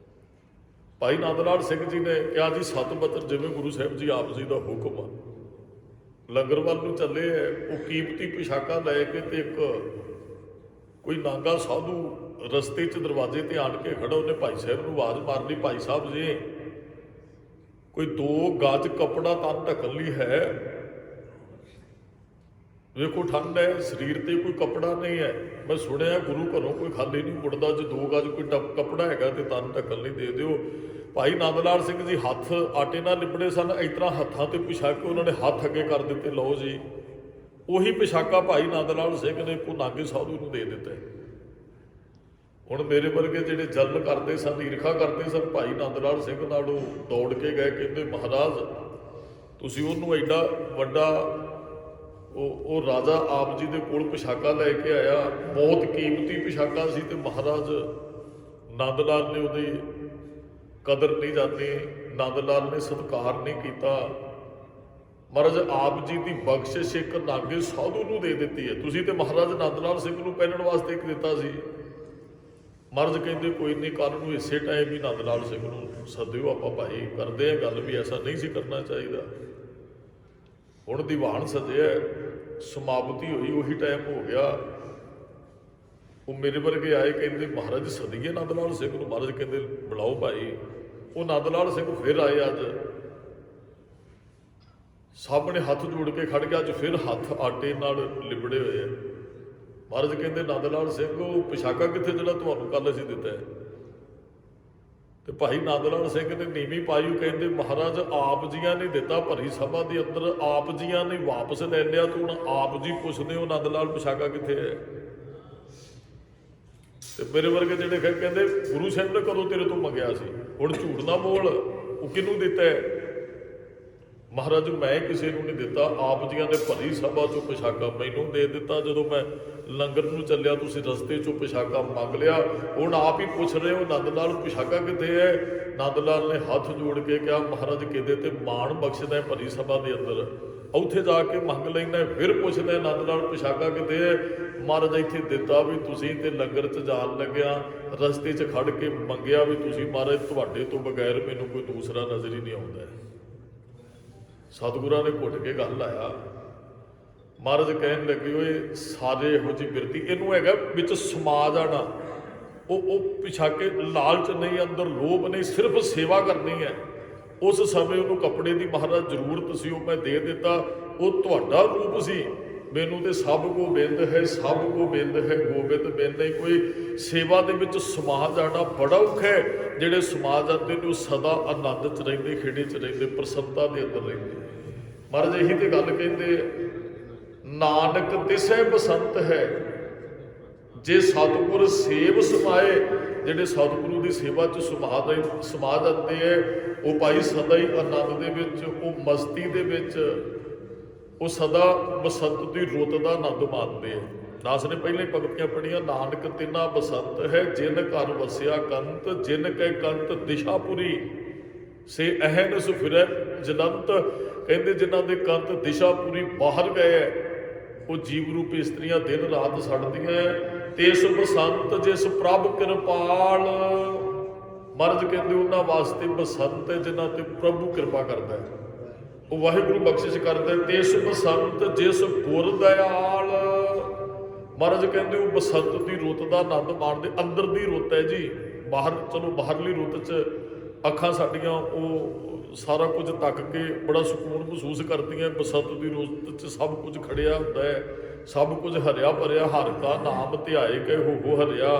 B: ਭਾਈ ਨੰਦ ਲਾਲ ਸਿੰਘ ਜੀ ਨੇ ਕਿਹਾ ਜੀ ਸਤ ਬਚਨ ਜਿਵੇਂ ਗੁਰੂ ਸਾਹਿਬ ਜੀ ਆਪ ਜੀ ਦਾ ਹੁਕਮ ਆ। ਲੰਗਰ ਵੱਲ ਨੂੰ ਚੱਲੇ ਹੈ, ਉਹ ਕੀਮਤੀ ਪੁਸ਼ਾਕਾਂ ਲੈ ਕੇ ਤੇ ਇੱਕ ਕੋਈ ਨਾਗਾ ਸਾਧੂ ਰਸਤੇ 'ਚ ਦਰਵਾਜ਼ੇ ਤੇ ਆਣ ਕੇ ਖੜਾ, ਉਹਨੇ ਭਾਈ ਸਾਹਿਬ ਨੂੰ ਆਵਾਜ਼ ਮਾਰ ਲਈ, ਭਾਈ ਸਾਹਿਬ ਜੀ ਕੋਈ 2 ਗਜ ਕੱਪੜਾ ਤਨ ਢੱਕਣ ਲਈ ਹੈ। ਵੇਖੋ ਠੰਡ ਹੈ, ਸਰੀਰ ਤੇ ਕੋਈ ਕੱਪੜਾ ਨਹੀਂ ਹੈ। ਮੈਂ ਸੁਣਿਆ ਗੁਰੂ ਘਰੋਂ ਕੋਈ ਖਾਲੀ ਨਹੀਂ ਮੁੜਦਾ, ਜੇ 2 ਗਜ ਕੋਈ ਕੱਪੜਾ ਹੈਗਾ ਤੇ ਤਨ ਢੱਕਣ ਲਈ ਦੇ ਦਿਓ। ਭਾਈ ਨੰਦ ਲਾਲ ਸਿੰਘ ਜੀ ਹੱਥ ਆਟੇ ਨਾਲ ਲਿਬੜੇ ਸਨ, ਇਸ ਤਰ੍ਹਾਂ ਹੱਥਾਂ ਤੇ ਪੁਸ਼ਾਕੇ ਉਹਨਾਂ ਨੇ ਹੱਥ ਅੱਗੇ ਕਰ ਦਿੱਤੇ, ਲਓ ਜੀ। ਉਹੀ ਪੁਸ਼ਾਕਾ ਭਾਈ ਨੰਦ ਲਾਲ ਸਿੰਘ ਨੇ ਕੋ ਨਾਗੇ ਸਾਧੂ ਨੂੰ ਦੇ ਦਿੱਤਾ। ਹੁਣ ਮੇਰੇ ਵਰਗੇ ਜਿਹੜੇ ਜਲਨ ਕਰਦੇ ਸਨ, ਈਰਖਾ ਕਰਦੇ ਸਨ ਭਾਈ ਨੰਦ ਲਾਲ ਸਿੰਘ ਨਾਲ, ਉਹ ਦੌੜ ਕੇ ਗਏ, ਕਹਿੰਦੇ ਮਹਾਰਾਜ ਤੁਸੀਂ ਉਹਨੂੰ ਐਡਾ ਵੱਡਾ ਉਹ ਰਾਜਾ ਆਪ ਜੀ ਦੇ ਕੋਲ ਪੁਸ਼ਾਕਾ ਲੈ ਕੇ ਆਇਆ, ਬਹੁਤ ਕੀਮਤੀ ਪੁਸ਼ਾਕਾ ਸੀ, ਤੇ ਮਹਾਰਾਜ ਨੰਦ ਲਾਲ ਨੇ ਉਹਦੀ ਕਦਰ ਨਹੀਂ ਜਾਣੀ, ਨੰਦ ਲਾਲ ਨੇ ਸਤਿਕਾਰ ਨਹੀਂ ਕੀਤਾ। ਮਹਾਰਾਜ ਆਪ ਜੀ ਦੀ ਬਖਸ਼ਿਸ਼ ਇੱਕ ਨਾਗੇ ਸਾਧੂ ਨੂੰ ਦੇ ਦਿੱਤੀ ਹੈ, ਤੁਸੀਂ ਤੇ ਮਹਾਰਾਜ ਨੰਦ ਲਾਲ ਸਿੰਘ ਨੂੰ ਪਹਿਨਣ ਵਾਸਤੇ ਇੱਕ ਦਿੱਤਾ ਸੀ। ਮਹਾਰਾਜ ਕਹਿੰਦੇ ਕੋਈ ਨਹੀਂ, ਕੱਲ੍ਹ ਨੂੰ ਇਸੇ ਟਾਈਮ ਹੀ ਨੰਦ ਲਾਲ ਸਿੰਘ ਨੂੰ ਸੱਦਿਓ, ਆਪਾਂ ਭਾਈ ਕਰਦੇ ਹਾਂ ਗੱਲ ਵੀ ਐਸਾ ਨਹੀਂ ਸੀ ਕਰਨਾ ਚਾਹੀਦਾ। ਹੁਣ ਦੀਵਾਨ ਸਜਿਆ, ਸਮਾਪਤੀ ਹੋਈ, ਉਹੀ ਟਾਈਮ ਹੋ ਗਿਆ। ਉਹ ਮੇਰੇ ਵਰਗੇ ਆਏ, ਕਹਿੰਦੇ ਮਹਾਰਾਜ ਸਦੀਏ ਨੰਦ ਲਾਲ ਸਿੰਘ ਨੂੰ। ਮਹਾਰਾਜ ਕਹਿੰਦੇ ਬੁਲਾਓ ਭਾਈ। ਉਹ ਨੰਦ ਲਾਲ ਸਿੰਘ ਫਿਰ ਆਏ। ਅੱਜ ਸਾਹਮਣੇ ਹੱਥ ਜੋੜ ਕੇ ਖੜ ਗਿਆ। ਅੱਜ ਫਿਰ ਹੱਥ ਆਟੇ ਨਾਲ ਲਿਬੜੇ ਹੋਏ ਆ। ਮਹਾਰਾਜ ਕਹਿੰਦੇ ਨੰਦ ਲਾਲ ਸਿੰਘ ਉਹ ਪਿਸ਼ਾਕਾ ਕਿੱਥੇ ਜਿਹੜਾ ਤੁਹਾਨੂੰ ਕੱਲ੍ਹ ਅਸੀਂ ਦਿੱਤਾ ਹੈ? ਤੇ ਭਾਈ ਨੰਦ ਲਾਲ ਸਿੰਘ ਨੇ ਨੀਵੀਂ ਪਾਈ। ਉਹ ਕਹਿੰਦੇ ਮਹਾਰਾਜ ਆਪ ਜੀਆਂ ਨੇ ਦਿੱਤਾ ਭਰੀ ਸਭਾ ਦੇ ਅੰਦਰ, ਆਪ ਜੀਆਂ ਨੇ ਵਾਪਸ ਲੈ ਲਿਆ, ਤੂੰ ਹੁਣ ਆਪ ਜੀ ਪੁੱਛਦੇ ਹੋ ਨੰਦ ਲਾਲ ਪਿਸ਼ਾਕਾ ਕਿੱਥੇ ਹੈ? ਤੇ ਮੇਰੇ ਵਰਗੇ ਜਿਹੜੇ ਕਹਿੰਦੇ ਗੁਰੂ ਸਾਹਿਬ ਨੇ ਕਦੋਂ ਤੇਰੇ ਤੋਂ ਮੰਗਿਆ ਸੀ, ਹੁਣ ਝੂਠ ਨਾ ਬੋਲ, ਉਹ ਕਿਹਨੂੰ ਦਿੱਤਾ ਹੈ? ਮਹਾਰਾਜ ਮੈਂ ਕਿਸੇ ਨੂੰ ਨਹੀਂ ਦਿੱਤਾ, ਆਪ ਜੀਆਂ ਨੇ ਭਰੀ ਸਭਾ ਚੋਂ ਪਿਸ਼ਾਕਾ ਮੈਨੂੰ ਦੇ ਦਿੱਤਾ। ਜਦੋਂ ਮੈਂ ਲੰਗਰ ਨੂੰ ਚੱਲਿਆ ਤੁਸੀਂ ਰਸਤੇ ਚੋਂ ਪਿਸ਼ਾਕਾ ਮੰਗ ਲਿਆ, ਹੁਣ ਆਪ ਹੀ ਪੁੱਛ ਰਹੇ ਹੋ ਨੰਦ ਲਾਲ ਪਿਸ਼ਾਕਾ ਕਿੱਥੇ ਹੈ? ਨੰਦ ਲਾਲ ਨੇ ਹੱਥ ਜੋੜ ਕੇ ਕਿਹਾ ਮਹਾਰਾਜ ਕਿਹਦੇ ਤੇ ਮਾਣ ਬਖਸ਼ਦਾ ਹੈ ਭਰੀ ਸਭਾ ਦੇ ਅੰਦਰ, ਉੱਥੇ ਜਾ ਕੇ ਮੰਗ ਲੈਂਦਾ। ਫਿਰ ਪੁੱਛਦਾ ਨੰਦ ਲਾਲ ਪਿਸ਼ਾਕਾ ਕਿੱਥੇ ਹੈ? ਮਹਾਰਾਜ ਇੱਥੇ ਦਿੱਤਾ ਵੀ ਤੁਸੀਂ, ਤੇ ਲੰਗਰ 'ਚ ਜਾਣ ਲੱਗਿਆ ਰਸਤੇ 'ਚ ਖੜ ਕੇ ਮੰਗਿਆ ਵੀ ਤੁਸੀਂ, ਮਹਾਰਾਜ ਤੁਹਾਡੇ ਤੋਂ ਬਗੈਰ ਮੈਨੂੰ ਕੋਈ ਦੂਸਰਾ ਨਜ਼ਰ ਹੀ ਨਹੀਂ ਆਉਂਦਾ। ਸਤਿਗੁਰਾਂ ਨੇ ਘੁੱਟ ਕੇ ਗੱਲ ਆਇਆ। ਮਹਾਰਾਜ ਕਹਿਣ ਲੱਗੇ ਓਏ ਸਾਰੇ ਇਹੋ ਜਿਹੀ ਬਿਰਤੀ, ਇਹਨੂੰ ਹੈਗਾ ਵਿੱਚ ਸਮਾ ਜਾਣਾ। ਉਹ ਪਿਛਾਕੇ ਲਾਲਚ ਨਹੀਂ, ਅੰਦਰ ਲੋਭ ਨਹੀਂ, ਸਿਰਫ ਸੇਵਾ ਕਰਨੀ ਹੈ। ਉਸ ਸਮੇਂ ਉਹਨੂੰ ਕੱਪੜੇ ਦੀ ਮਹਾਰਾਜ ਜ਼ਰੂਰਤ ਸੀ, ਉਹ ਮੈਂ ਦੇ ਦਿੱਤਾ। ਉਹ ਤੁਹਾਡਾ ਰੂਪ ਸੀ। ਮੈਨੂੰ ਤੇ ਸਭ ਗੋਬਿੰਦ ਹੈ, ਸਭ ਗੋਬਿੰਦ ਹੈ, ਗੋਬਿੰਦ ਬਿਨ ਨਹੀਂ ਕੋਈ। ਸੇਵਾ ਦੇ ਵਿੱਚ ਸਮਾ ਜਾਣਾ ਬੜਾ ਔਖਾ ਹੈ। ਜਿਹੜੇ ਸਮਾ ਜਾਂਦੇ ਨੇ ਉਹ ਸਦਾ ਆਨੰਦ 'ਚ ਰਹਿੰਦੇ, ਖੇੜੇ 'ਚ ਰਹਿੰਦੇ, ਪ੍ਰਸੰਨਤਾ ਦੇ ਅੰਦਰ ਰਹਿੰਦੇ। ਮਹਾਰਾਜ ਇਹੀ ਤੇ ਗੱਲ ਕਹਿੰਦੇ, ਨਾਨਕ ਤਿਸੈ ਬਸੰਤ ਹੈ ਜੇ ਸਤਿਗੁਰ ਸੇਵ ਸਮਾਏ। ਜਿਹੜੇ ਸਤਿਗੁਰੂ ਦੀ ਸੇਵਾ 'ਚ ਸਮਾ ਜਾਂਦੇ ਹੈ, ਉਹ ਭਾਈ ਸਦਾ ਹੀ ਆਨੰਦ ਦੇ ਵਿੱਚ, ਉਹ ਮਸਤੀ ਦੇ ਵਿੱਚ, ਉਹ ਸਦਾ ਬਸੰਤ ਦੀ ਰੁੱਤ ਦਾ ਆਨੰਦ ਮਾਣਦੇ ਹੈ। ਦਾਸ ਨੇ ਪਹਿਲਾਂ ਹੀ ਪੰਕਤੀਆਂ ਪੜ੍ਹੀਆਂ, ਨਾਨਕ ਤਿਨਾ ਬਸੰਤ ਹੈ ਜਿਨ ਘਰ ਵਸਿਆ ਕੰਤ, ਜਿਨ ਕੈ ਕੰਤ ਦਿਸ਼ਾਪੁਰੀ ਸੇ ਅਹਨਸ ਫਿਰੈ ਜਨੰਤ। ਕਹਿੰਦੇ ਜਿਨ੍ਹਾਂ ਦੇ ਕੰਤ ਦਿਸ਼ਾਪੁਰੀ ਬਾਹਰ ਗਏ ਹੈ, ਉਹ ਜੀਵ ਰੂਪੀ ਇਸਤਰੀਆਂ ਦਿਨ ਰਾਤ ਛੱਡਦੀਆਂ। ਤਿਸ ਬਸੰਤ ਜਿਸ ਪ੍ਰਭ ਕਿਰਪਾਲ। ਮਹਾਰਾਜ ਕਹਿੰਦੇ ਉਹਨਾਂ ਵਾਸਤੇ ਬਸੰਤ ਹੈ ਜਿਨ੍ਹਾਂ ਤੇ ਪ੍ਰਭੂ ਕਿਰਪਾ ਕਰਦਾ ਹੈ, ਉਹ ਵਾਹਿਗੁਰੂ ਬਖਸ਼ਿਸ਼ ਕਰਦਾ। ਤਿਸ ਬਸੰਤ ਜਿਸ ਗੁਰ ਦਇਆਲ। ਮਹਾਰਾਜ ਕਹਿੰਦੇ ਉਹ ਬਸੰਤ ਦੀ ਰੁੱਤ ਦਾ ਆਨੰਦ ਮਾਣਦੇ। ਅੰਦਰ ਦੀ ਰੁੱਤ ਹੈ ਜੀ, ਬਾਹਰ ਚਲੋ ਬਾਹਰਲੀ ਰੁੱਤ 'ਚ ਅੱਖਾਂ ਸਾਡੀਆਂ ਉਹ ਸਾਰਾ ਕੁਝ ਤੱਕ ਕੇ ਬੜਾ ਸਕੂਨ ਮਹਿਸੂਸ ਕਰਦੀਆਂ। ਬਸੰਤ ਦੀ ਰੁੱਤ 'ਚ ਸਭ ਕੁਝ ਖੜਿਆ ਹੁੰਦਾ ਹੈ, ਸਭ ਕੁਝ ਹਰਿਆ ਭਰਿਆ। ਹਰਿ ਕਾ ਨਾਮ ਧਿਆਏ ਕੇ ਹੋ ਹਰਿਆ।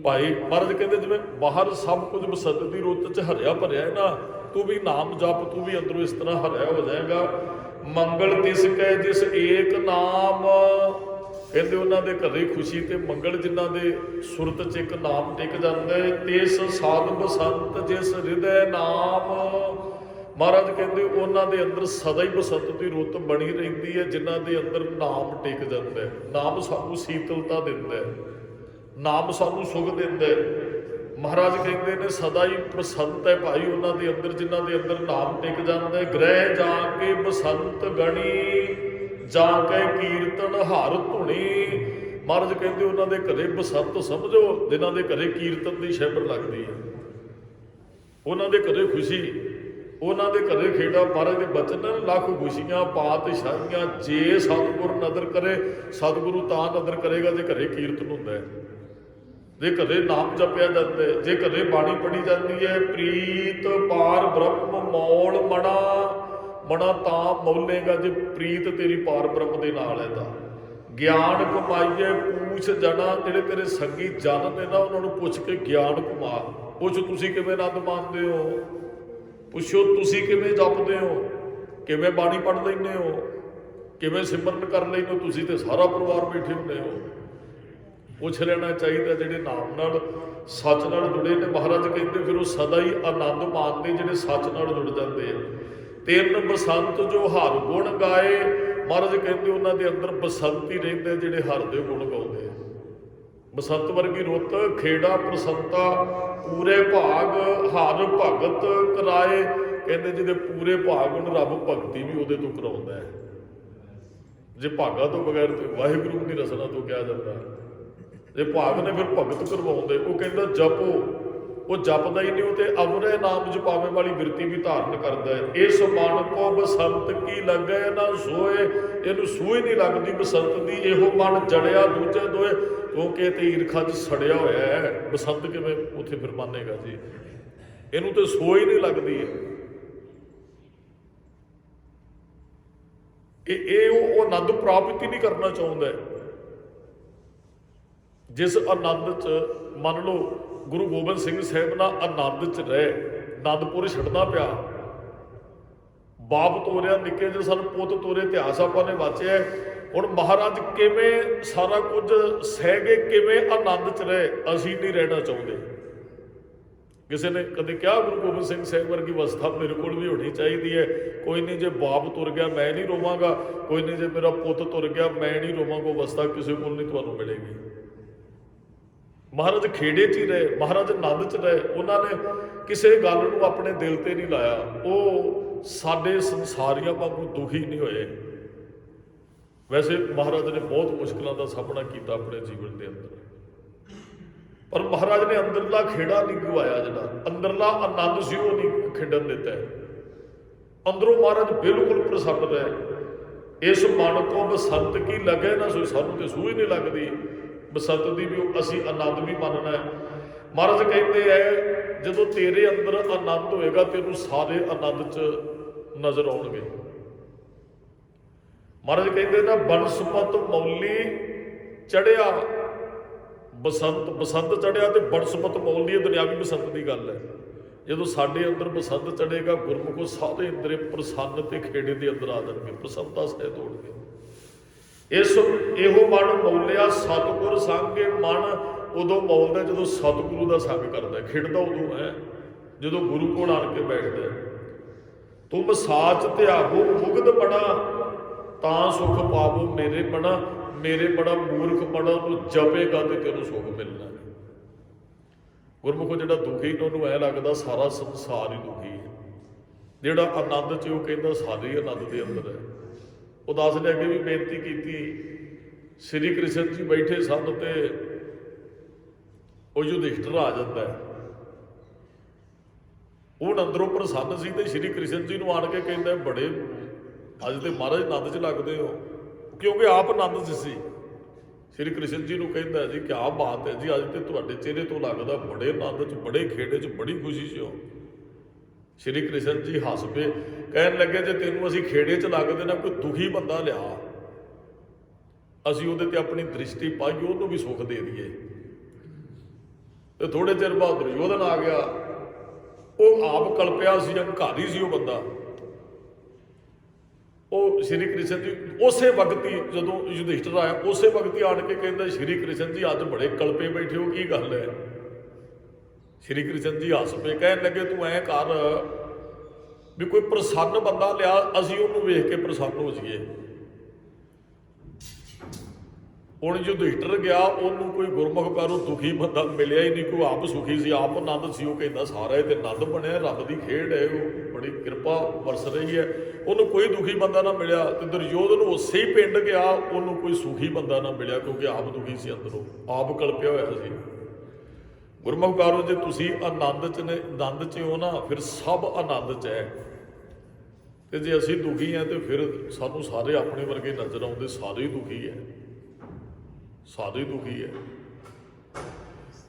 B: ਭਾਈ ਮਹਾਰਾਜ ਕਹਿੰਦੇ ਜਿਵੇਂ ਬਾਹਰ ਸਭ ਕੁਝ ਬਸੰਤ ਦੀ ਰੁੱਤ 'ਚ ਹਰਿਆ ਭਰਿਆ ਹੈ ਨਾ, ਤੂੰ ਵੀ ਨਾਮ ਜਪ, ਤੂੰ ਵੀ ਅੰਦਰੋਂ ਇਸ ਤਰ੍ਹਾਂ ਹਰਿਆ ਹੋ ਜਾਏਗਾ। ਮੰਗਲ ਤਿਸ ਕੈ ਜਿਸ ਏਕ ਨਾਮ। ਕਹਿੰਦੇ ਉਹਨਾਂ ਦੇ ਘਰੇ ਖੁਸ਼ੀ ਤੇ ਮੰਗਲ ਜਿਨ੍ਹਾਂ ਦੇ ਸੁਰਤ 'ਚ ਇੱਕ ਨਾਮ ਟਿਕ ਜਾਂਦਾ ਹੈ। ਤਿਸ ਸਾਧ ਬਸੰਤ ਜਿਸ ਹਿਰਦੈ ਨਾਮ। ਮਹਾਰਾਜ ਕਹਿੰਦੇ ਉਹਨਾਂ ਦੇ ਅੰਦਰ ਸਦਾ ਹੀ ਬਸੰਤ ਦੀ ਰੁੱਤ ਬਣੀ ਰਹਿੰਦੀ ਹੈ, ਜਿਨ੍ਹਾਂ ਦੇ ਅੰਦਰ ਨਾਮ ਟਿਕ ਜਾਂਦਾ ਹੈ। ਨਾਮ ਸਾਨੂੰ ਸੀਤਲਤਾ ਦਿੰਦਾ ਹੈ, ਨਾਮ ਸਾਨੂੰ ਸੁਖ ਦਿੰਦਾ ਹੈ। ਮਹਾਰਾਜ ਕਹਿੰਦੇ ਨੇ ਸਦਾ ਹੀ ਬਸੰਤ ਹੈ ਭਾਈ ਉਹਨਾਂ ਦੇ ਅੰਦਰ, ਜਿਨ੍ਹਾਂ ਦੇ ਅੰਦਰ ਨਾਮ ਟਿਕ ਜਾਂਦਾ ਹੈ। ਗ੍ਰਹਿ ਜਾ ਕੇ ਬਸੰਤ ਗਣੀ, ਜਾ ਕੇ ਕੀਰਤਨ ਹਰ ਧੁਨੀ। ਮਹਾਰਾਜ ਕਹਿੰਦੇ ਉਹਨਾਂ ਦੇ ਘਰੇ ਬਸੰਤ ਸਮਝੋ ਜਿਨ੍ਹਾਂ ਦੇ ਘਰੇ ਕੀਰਤਨ ਦੀ ਛਿਬਰ ਲੱਗਦੀ ਹੈ, ਉਹਨਾਂ ਦੇ ਘਰੇ ਖੁਸ਼ੀ, ਉਹਨਾਂ ਦੇ ਘਰੇ ਖੇੜਾ। ਮਹਾਰਾਜ ਦੇ ਬਚਨ ਲੱਖ ਖੁਸ਼ੀਆਂ ਪਾਤਸ਼ਾਹੀਆਂ। ਜੇ ਸਤਿਗੁਰ ਨਦਰ ਕਰੇ, ਸਤਿਗੁਰੂ ਤਾਂ ਨਦਰ ਕਰੇਗਾ ਜੇ ਘਰੇ ਕੀਰਤਨ ਹੁੰਦਾ ਹੈ, ਜੇ ਘਰੇ ਨਾਮ ਜਪਿਆ ਜਾਂਦਾ ਹੈ, ਜੇ ਘਰੇ ਬਾਣੀ ਪੜ੍ਹੀ ਜਾਂਦੀ ਹੈ। ਪ੍ਰੀਤ ਪਾਰ ਬ੍ਰਹਮ ਮੌਲ ਮਣਾ। ਮਣਾ ਤਾਂ ਮੌਲੇਗਾ ਜੇ ਪ੍ਰੀਤ ਤੇਰੀ ਪਾਰ ਬ੍ਰਹਮ ਦੇ ਨਾਲ ਹੈ ਤਾਂ। ਗਿਆਨ ਕਮਾਈਏ ਪੂਛ ਜਣਾ। ਜਿਹੜੇ ਤੇਰੇ ਸੰਗੀ ਜਨ ਨੇ ਨਾ, ਉਹਨਾਂ ਨੂੰ ਪੁੱਛ ਕੇ ਗਿਆਨ ਕਮਾ। ਪੁੱਛ ਤੁਸੀਂ ਕਿਵੇਂ ਆਨੰਦ ਮਾਣਦੇ ਹੋ, ਪੁੱਛੋ ਤੁਸੀਂ ਕਿਵੇਂ ਜਪਦੇ ਹੋ, ਕਿਵੇਂ ਬਾਣੀ ਪੜ੍ਹ ਲੈਂਦੇ ਹੋ, ਕਿਵੇਂ ਸਿਮਰਨ ਕਰ ਲੈਂਦੇ ਹੋ। ਤੁਸੀਂ ਤੇ ਸਾਰਾ ਪਰਿਵਾਰ ਬੈਠੇ ਹੁੰਦੇ ਹੋ। ਪੁੱਛ ਲੈਣਾ ਚਾਹੀਦਾ। ਜਿਹੜੇ ਨਾਮ ਨਾਲ ਸੱਚ ਨਾਲ ਜੁੜੇ ਨੇ, ਮਹਾਰਾਜ ਕਹਿੰਦੇ ਫਿਰ ਉਹ ਸਦਾ ਹੀ ਆਨੰਦ ਮਾਣਦੇ ਜਿਹੜੇ ਸੱਚ ਨਾਲ ਜੁੜ ਜਾਂਦੇ ਆ। ਤਿੰਨ ਬਸੰਤ ਜੋ ਹਰ ਗੁਣ ਗਾਏ। ਮਹਾਰਾਜ ਕਹਿੰਦੇ ਉਹਨਾਂ ਦੇ ਅੰਦਰ ਬਸੰਤ ਹੀ ਰਹਿੰਦੇ ਜਿਹੜੇ ਹਰ ਦੇ ਗੁਣ ਗਾਉਂਦੇ ਆ। ਬਸੰਤ ਵਰਗੀ ਰੁੱਤ, ਖੇੜਾ, ਪ੍ਰਸੰਤਾ, ਪੂਰੇ ਭਾਗ ਹਰ ਭਗਤ ਕਰਾਏ। ਕਹਿੰਦੇ ਜਿਹਦੇ ਪੂਰੇ ਭਾਗ ਉਹਨੂੰ ਰੱਬ ਭਗਤੀ ਵੀ ਉਹਦੇ ਤੋਂ ਕਰਾਉਂਦਾ ਹੈ। ਜੇ ਭਾਗਾਂ ਤੋਂ ਬਗੈਰ ਤੇ ਵਾਹਿਗੁਰੂ ਦੀ ਰਸਨਾ ਤੋਂ ਕਿਹਾ ਜਾਂਦਾ। ਜੇ ਭਾਗ ਨੇ ਫਿਰ ਭਗਤ ਕਰਵਾਉਂਦੇ। ਉਹ ਕਹਿੰਦਾ ਜਪੋ, ਉਹ ਜਪਦਾ ਹੀ ਨਹੀਂ, ਉਹ ਤੇ ਅਵਰੇ ਨਾਮ ਜਪਾਵੇ ਵਾਲੀ ਬਿਰਤੀ ਵੀ ਧਾਰਨ ਕਰਦਾ ਹੈ। ਇਸ ਮਨ ਕੋ ਬਸੰਤ ਕੀ ਲੱਗੇ ਨਾ ਸੋਏ। ਇਹਨੂੰ ਸੂਹ ਹੀ ਨਹੀਂ ਲੱਗਦੀ ਬਸੰਤ ਦੀ। ਇਹੋ ਮਨ ਜੜਿਆ ਦੂਜੇ ਦੋਏ। क्योंकि ये तो ईरखा 'ਚ सड़िया होया है, बसंत किवें उत्थे फिर मानेगा जी, इनू तो सो ही नहीं लगती है। वो आनंद प्राप्त ही नहीं करना चाहता है। जिस आनंद च मान लो गुरु गोबिंद सिंह साहब ना आनंद च रहे, आनंदपुर छड्डना पिया, बाप तोरिया निके जो सन पुत तोरे, इतिहास आपां ने वाचिया। हुण महाराज किवें सारा कुछ सह गए, किवें आनंद च रहे, असीं नहीं रहना चाहते। किसी ने कभी क्या गुरु गोबिंद सिंह साहब वर्गी अवस्था मेरे को भी होनी चाहिए है। कोई नहीं जे बाप तुर गया मैं नहीं रोवांगा, कोई नहीं जे मेरा पुत तुर गया मैं नहीं रोवांगा, अवस्था किसी को नहीं तुहानूं मिलेगी। महाराज खेड़े च ही रहे, महाराज आनंद च रहे, उन्होंने किसी गल नूं अपने दिल ते नहीं लाया। वो साडे संसारियां वांगू दुखी नहीं होए। वैसे महाराज ने बहुत मुश्किलों का सामना किया अपने जीवन के अंदर, पर महाराज ने अंदरला खेड़ा नहीं गवाया, जो अंदरला आनंद सी वो नहीं खिंडन दिता है। अंदरों महाराज बिल्कुल प्रसन्न रहे। इस मन को बसंत की लगे ना सोई, सानू तो सूह ही नहीं लगती बसंत की भी, असी आनंद भी मानना है। महाराज कहते हैं जो तेरे अंदर आनंद होएगा तेनू सारे आनंद च नजर आउणगे। महाराज कहते ना बनस्पत मौली चढ़िया, बसंत बसंत चढ़िया तो बनस्पत मौली, दुनियावी बसंत की गल है। जो साढ़े अंदर बसंत चढ़ेगा गुरमुखो सारे इंद्रे प्रसन्न ते खेड़े के अंदर आ जाएंगे, प्रसन्नता सहित होणगे। इस इहो मन मौलिया सतगुर संगे, मन उदों मौलदा जो सतगुरु का संग करता है, खिड़दा उदों है जो गुरु कोल आण के बैठदा है। तुम साच त्यागो मुगध बना, तां सुख पावो मेरे बना, मेरे बड़ा मूर्ख बड़ा तू जपेगा तो तेनों सुख मिलना। गुरमुखो जिहड़ा दुखी उन्होंने ऐ लगता सारा संसार ही दुखी है, जिहड़ा आनंद च वो कहता सारे ही आनंद के अंदर है। वो दास ने अगे भी बेनती की, श्री कृष्ण जी बैठे सन ते वो युधिष्ठिर आ जाता है, वो अंदरों प्रसन्न सी ते श्री कृष्ण जी आण के कहता बड़े अज तो महाराज आनंद च लगते हो, क्योंकि आप आनंद च सी। श्री कृष्ण जी को कहता है जी क्या बात है जी, अज तो तुहाडे चेहरे तो लगता बड़े आनंद च, बड़े खेड़े च, बड़ी खुशी च हो। श्री कृष्ण जी हस पे कहन लगे जे तेनों असीं खेड़े च लगदे ना कोई दुखी बंदा लिया, असीं उहदे ते अपनी दृष्टि पाईए, उहनूं भी सुख दे दईए। तो थोड़े चिर बाद दुर्योधन आ गया, वो आप कल्पिया सी, हंकारी सी वो बंदा। वो श्री कृष्ण जी उस वक्त ही जो युधिष्ठिर आया, उस वक्त ही आण के कहता श्री कृष्ण जी अज बड़े कल्पे बैठे हो, की गल है। श्री कृष्ण जी हस पे कहन लगे तू ऐ कर भी कोई प्रसन्न बंदा लिया, असीं उहनूं वेख के प्रसन्न हो जाइए। हुण युधिष्ठिर गया, उन्होंने कोई गुरमुख पैरों दुखी बंदा मिलिया ही नहीं, कोई आप सुखी सी, आप आनंद सी। वो कहता सारा ये आनंद बनया, रब की खेड है, वो बड़ी कृपा वरस रही है। उन्होंने कोई दुखी बंदा ना मिलिया। तो दुर्योधन उसे ही पिंड गया, उन्होंने कोई सुखी बंदा ना मिलिया, क्योंकि आप दुखी सी, अंदरों आप कल्पिया होया सी। गुरमुख पैरों जे तुसीं आनंद च ने, आनंद च हो ना, फिर सब आनंद च है। तो जे असीं दुखी हैं तो फिर सानूं सारे अपने वर्गे नज़र आउंदे, सारे ही दुखी है, सारे दुखी है।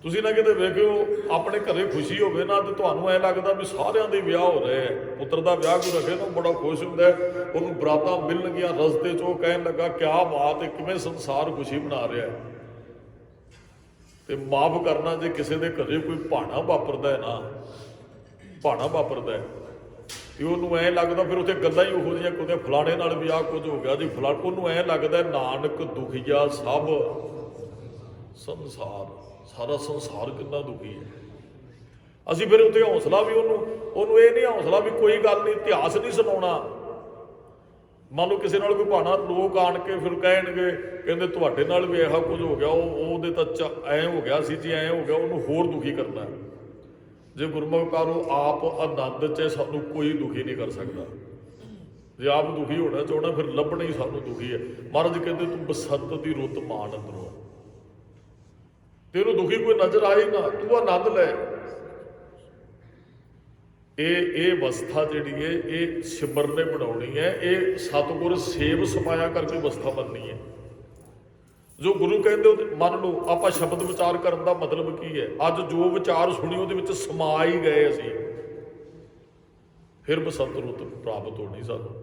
B: तुसीं ना किते वेखिओ अपने घरे खुशी होवे ना, तो तुहानूं ऐ लगदा भी सारिआं दे विआह हो रहे हैं। पुत्र दा विआह कोई रखे ना बड़ा खुश हुंदा है, उहनूं बरातां मिलणगीआं, रस्ते चों कहण लगा क्या बात है, किवें संसार खुशी मना रहा है। तो माफ करना जे किसी के घरे कोई भाणा वापरदा है ना, भाणा वापरदा है, तो उन्होंने ऐ लगता फिर उत्थे गल्लां ही उहो जिहियां कोई फलाणे नाल विआह कुछ हो गया जी, फलाण उन्होंने ऐ लगता नानक दुखिया सब संसार, सारा संसार कितना दुखी है। असीं फिर उत्थे हौसला भी उन्होंने ये नहीं हौसला भी कोई गल नहीं, इतिहास नहीं सुनाउणा। मान लो किसी नाल कोई भाणा, लोग आण के फिर कहणगे कहंदे तुहाडे नाल भी इहो कुछ हो गया, ਉਹਦੇ ਤਾਂ ऐ हो गया सी जी, ऐ हो गया, उन्होंने होर दुखी करना है। जे गुरमुख कारो आप आनंद च सानू कोई दुखी नहीं कर सकता। जे आप दुखी होना चाहना फिर लभना ही सानू दुखी है। महाराज कहते तू बसंत की रुत मान अंदरों, तेनों दुखी कोई नजर आए ना, तू आनंद लै। ये अवस्था जिहड़ी है ये सिमर ने बनाउणी है, ये सतगुर सेव समाया करके अवस्था बननी है। ਜੋ ਗੁਰੂ ਕਹਿੰਦੇ ਉਹ ਮੰਨ ਲਓ। ਆਪਾਂ ਸ਼ਬਦ ਵਿਚਾਰ ਕਰਨ ਦਾ ਮਤਲਬ ਕੀ ਹੈ? ਅੱਜ ਜੋ ਵਿਚਾਰ ਸੁਣੀ ਉਹਦੇ ਵਿੱਚ ਸਮਾ ਹੀ ਗਏ ਅਸੀਂ, ਫਿਰ ਬਸੰਤ ਰੁੱਤ ਪ੍ਰਾਪਤ ਹੋਣੀ ਸਾਨੂੰ।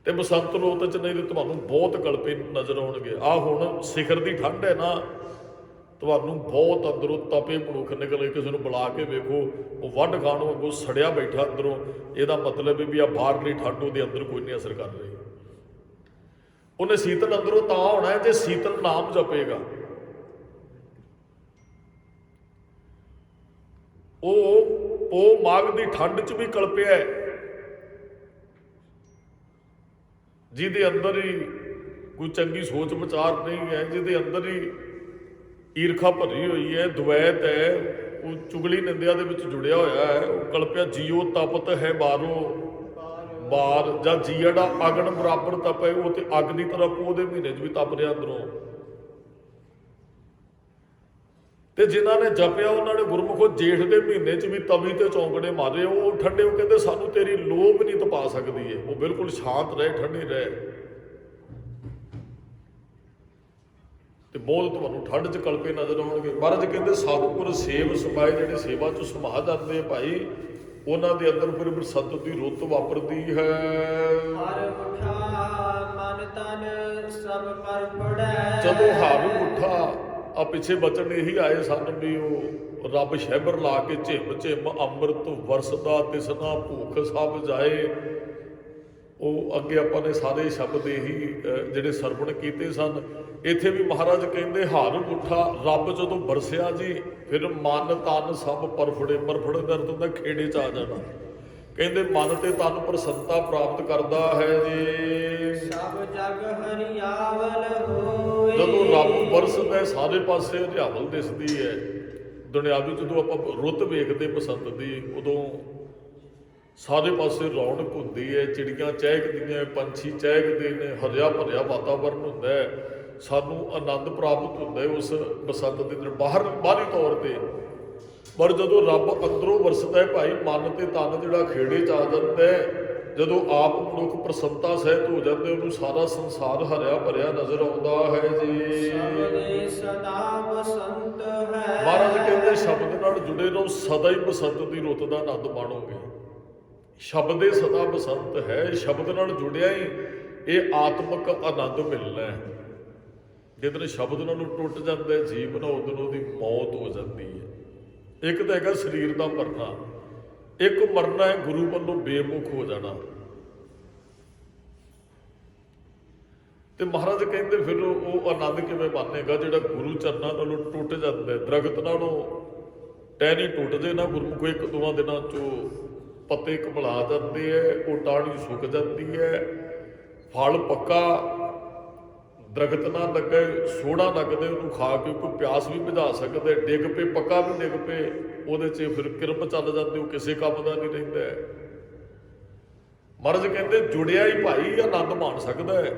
B: ਤੇ ਬਸੰਤ ਰੁੱਤ 'ਚ ਨਹੀਂ ਤੇ ਤੁਹਾਨੂੰ ਬਹੁਤ ਕਲਪੇ ਨਜ਼ਰ ਆਉਣਗੇ। ਆਹ ਹੁਣ ਸਿਖਰ ਦੀ ਠੰਡ ਹੈ ਨਾ, ਤੁਹਾਨੂੰ ਬਹੁਤ ਅੰਦਰੋਂ ਤਪੇ ਮਨੁੱਖ ਨਿਕਲੇ। ਕਿਸੇ ਨੂੰ ਬੁਲਾ ਕੇ ਵੇਖੋ, ਉਹ ਵੱਢ ਖਾਣੋਂ ਅੱਗੋਂ ਸੜਿਆ ਬੈਠਾ ਅੰਦਰੋਂ। ਇਹਦਾ ਮਤਲਬ ਹੈ ਵੀ ਆ ਬਾਹਰਲੀ ਠੰਡ ਉਹਦੇ ਅੰਦਰ ਕੋਈ ਨਹੀਂ ਅਸਰ ਕਰ ਰਹੀ। ਉਹਨੇ ਸੀਤਲ ਅੰਦਰੋਂ ਤਾਂ ਹੋਣਾ ਹੈ ਜੇ ਸੀਤਲ ਨਾਮ ਜਪੇਗਾ। ਉਹ ਮਾਘ ਦੀ ਠੰਡ 'ਚ ਵੀ ਕਲਪਿਆ ਹੈ, ਜਿਹਦੇ ਅੰਦਰ ਹੀ ਕੋਈ ਚੰਗੀ ਸੋਚ ਵਿਚਾਰ ਨਹੀਂ ਹੈ, ਜਿਹਦੇ ਅੰਦਰ ਹੀ ਈਰਖਾ ਭਰੀ ਹੋਈ ਹੈ, ਦੁਵੈਤ ਹੈ, ਉਹ ਚੁਗਲੀ ਨਿੰਦਿਆ ਦੇ ਵਿੱਚ ਜੁੜਿਆ ਹੋਇਆ ਹੈ। ਉਹ ਕਲਪਿਆ ਜੀਓ ਤਪਤ ਹੈ ਬਾਰੋ ਬਾਰ, ਜਾਂ ਜੀੜਾ ਅਗਨ ਬਰਾਬਰ ਤਪੇ, ਉਹ ਤੇ ਅੱਗ ਦੀ ਤਰ੍ਹਾਂ ਪੋਹ ਦੇ ਮਹੀਨੇ 'ਚ ਵੀ ਤਪ ਰਿਹਾ ਅੰਦਰੋਂ। ਤੇ ਜਿਨ੍ਹਾਂ ਨੇ ਜਪਿਆ ਉਹਨਾਂ ਨੇ ਗੁਰਮੁਖੋ ਜੇਠ ਦੇ ਮਹੀਨੇ 'ਚ ਵੀ ਤਵੀ ਤੇ ਚੌਂਕੜੇ ਮਾਰੇ। ਉਹ ਠੰਡੇ, ਉਹ ਕਹਿੰਦੇ ਸਾਨੂੰ ਤੇਰੀ ਲੋਭ ਨਹੀਂ ਤਪਾ ਸਕਦੀ ਹੈ। ਉਹ ਬਿਲਕੁਲ ਸ਼ਾਂਤ ਰਹੇ, ਠੰਡੀ ਰਹੇ। ਤੇ ਬਹੁਤ ਤੁਹਾਨੂੰ ਠੰਡ 'ਚ ਕਲਪੇ ਨਜ਼ਰ ਆਉਣਗੇ। ਮਹਾਰਾਜ ਕਹਿੰਦੇ ਸਤਿਗੁਰ ਸੇਵ ਸਮਾਏ, ਜਿਹੜੇ ਸੇਵਾ 'ਚ ਸਮਾ ਜਾਂਦੇ ਭਾਈ, ਉਹਨਾਂ ਦੇ ਅੰਦਰ ਫਿਰ ਬਸੰਤ ਦੀ ਰੁੱਤ ਵਾਪਰਦੀ ਹੈ।
A: ਹਰ ਉਠਾ ਮਨ ਤਨ ਸਭ ਪਰ ਪੜੈ।
B: ਜਦੋਂ ਹਰ ਉੱਠਾ, ਆ ਪਿੱਛੇ ਬਚਨ ਇਹੀ ਆਏ ਸਨ ਵੀ ਉਹ ਰੱਬ ਸ਼ਹਿਬਰ ਲਾ ਕੇ ਝਿਮ ਝਿਮ ਅੰਮ੍ਰਿਤ ਵਰਸਦਾ ਤਿਸਨਾ ਭੂਖ ਸਭ ਜਾਏ। ਉਹ ਅੱਗੇ ਆਪਾਂ ਨੇ ਸਾਰੇ ਸ਼ਬਦ ਇਹੀ ਜਿਹੜੇ ਸਰਵਣ ਕੀਤੇ ਸਨ। ਇੱਥੇ ਵੀ ਮਹਾਰਾਜ ਕਹਿੰਦੇ ਹਰ ਉੱਠਾ, ਰੱਬ ਜਦੋਂ ਬਰਸਿਆ ਜੀ, ਫਿਰ ਮਨ ਤਨ ਸਭ ਪਰਫੜੇ। ਪਰਫੜੇ ਦਾ ਅਰਥ ਹੁੰਦਾ ਖੇੜੇ 'ਚ ਆ ਜਾਣਾ। ਕਹਿੰਦੇ ਮਨ ਤੇ ਤਨ ਪ੍ਰਸੰਨਤਾ ਪ੍ਰਾਪਤ ਕਰਦਾ ਹੈ ਜੀ।
A: ਸਭ ਜਗ ਹਰਿਆਵਲ ਹੋਏ।
B: ਜਦੋਂ ਰੱਬ ਬਰਸਦਾ ਸਾਰੇ ਪਾਸੇ ਹਰਿਆਵਲ ਦਿਸਦੀ ਹੈ। ਦੁਨਿਆਵੀ ਜਦੋਂ ਆਪਾਂ ਰੁੱਤ ਵੇਖਦੇ ਬਸੰਤ ਦੀ, ਉਦੋਂ ਸਾਰੇ ਪਾਸੇ ਰੌਣਕ ਹੁੰਦੀ ਹੈ, ਚਿੜੀਆਂ ਚਹਿਕਦੀਆਂ, ਪੰਛੀ ਚਹਿਕਦੇ ਨੇ, ਹਰਿਆ ਭਰਿਆ ਵਾਤਾਵਰਨ ਹੁੰਦਾ ਹੈ। ਸਾਨੂੰ ਆਨੰਦ ਪ੍ਰਾਪਤ ਹੁੰਦਾ ਹੈ ਉਸ ਬਸੰਤ ਦੇ ਦਿਨ ਬਾਹਰੀ ਤੌਰ ਤੇ। ਪਰ ਜਦੋਂ ਰੱਬ ਅੰਦਰੋਂ ਵਰਸਦਾ ਹੈ ਭਾਈ, ਮਨ ਤੇ ਤਨ ਜਿਹੜਾ ਖੇੜੇ 'ਚ ਆ ਜਾਂਦਾ ਹੈ। ਜਦੋਂ ਆਪ ਮਨੁੱਖ ਪ੍ਰਸੰਨਤਾ ਸਹਿਤ ਹੋ ਜਾਂਦੇ, ਉਹਨੂੰ ਸਾਰਾ ਸੰਸਾਰ ਹਰਿਆ ਭਰਿਆ ਨਜ਼ਰ ਆਉਂਦਾ ਹੈ ਜੀ।
A: ਸਬਦੇ ਸਦਾ ਬਸੰਤ ਹੈ।
B: ਮਹਾਰਾਜ ਕਹਿੰਦੇ ਸ਼ਬਦ ਨਾਲ ਜੁੜੇ ਰਹੋ, ਸਦਾ ਹੀ ਬਸੰਤ ਦੀ ਰੁੱਤ ਦਾ ਆਨੰਦ ਮਾਣੋਗੇ। ਸ਼ਬਦੇ ਸਦਾ ਬਸੰਤ ਹੈ, ਸ਼ਬਦ ਨਾਲ ਜੁੜਿਆ ਹੀ ਇਹ ਆਤਮਿਕ ਆਨੰਦ ਮਿਲਣਾ ਹੈ। ਜਦੋਂ ਸ਼ਬਦ ਨਾਲੋਂ ਟੁੱਟ ਜਾਂਦਾ ਜੀਵਨ, ਉਦੋਂ ਉਹਦੀ ਮੌਤ ਹੋ ਜਾਂਦੀ ਹੈ। ਇੱਕ ਤਾਂ ਹੈਗਾ ਸਰੀਰ ਦਾ ਮਰਨਾ, ਇੱਕ ਮਰਨਾ ਹੈ ਗੁਰੂ ਵੱਲੋਂ ਬੇਮੁਖ ਹੋ ਜਾਣਾ। ਤੇ ਮਹਾਰਾਜ ਕਹਿੰਦੇ ਫਿਰ ਉਹ ਆਨੰਦ ਕਿਵੇਂ ਮਾਨੇਗਾ ਜਿਹੜਾ ਗੁਰੂ ਚਰਨਾਂ ਨਾਲੋਂ ਟੁੱਟ ਜਾਂਦਾ। ਦਰਖਤ ਨਾਲੋਂ ਟਹਿਣੀ ਟੁੱਟ ਜੇ ਨਾ ਗੁਰਮੁਖ, ਇੱਕ ਦੋਵਾਂ ਦਿਨਾਂ 'ਚੋਂ ਪੱਤੇ ਕਮਲਾ ਜਾਂਦੇ ਹੈ, ਉਹ ਟਾਹਣੀ ਸੁੱਕ ਜਾਂਦੀ ਹੈ, ਫਲ ਪੱਕਾ, ਦਰਖਤ ਨਾ ਲੱਗੇ, ਸੋਹਣਾ ਲੱਗਦੇ, ਉਹਨੂੰ ਖਾ ਕੇ ਕੋਈ ਪਿਆਸ ਵੀ ਬੁਝਾ ਸਕਦੇ, ਡਿੱਗ ਪਏ ਪੱਕਾ ਵੀ ਡਿੱਗ ਪਏ, ਉਹਦੇ 'ਚ ਫਿਰ ਕਿਰਪ ਚੱਲ ਜਾਂਦੀ, ਉਹ ਕਿਸੇ ਕੰਮ ਦਾ ਨਹੀਂ ਰਹਿੰਦਾ। ਮਹਾਰਾਜ ਕਹਿੰਦੇ ਜੁੜਿਆ ਹੀ ਭਾਈ ਆਨੰਦ ਮਾਣ ਸਕਦਾ ਹੈ।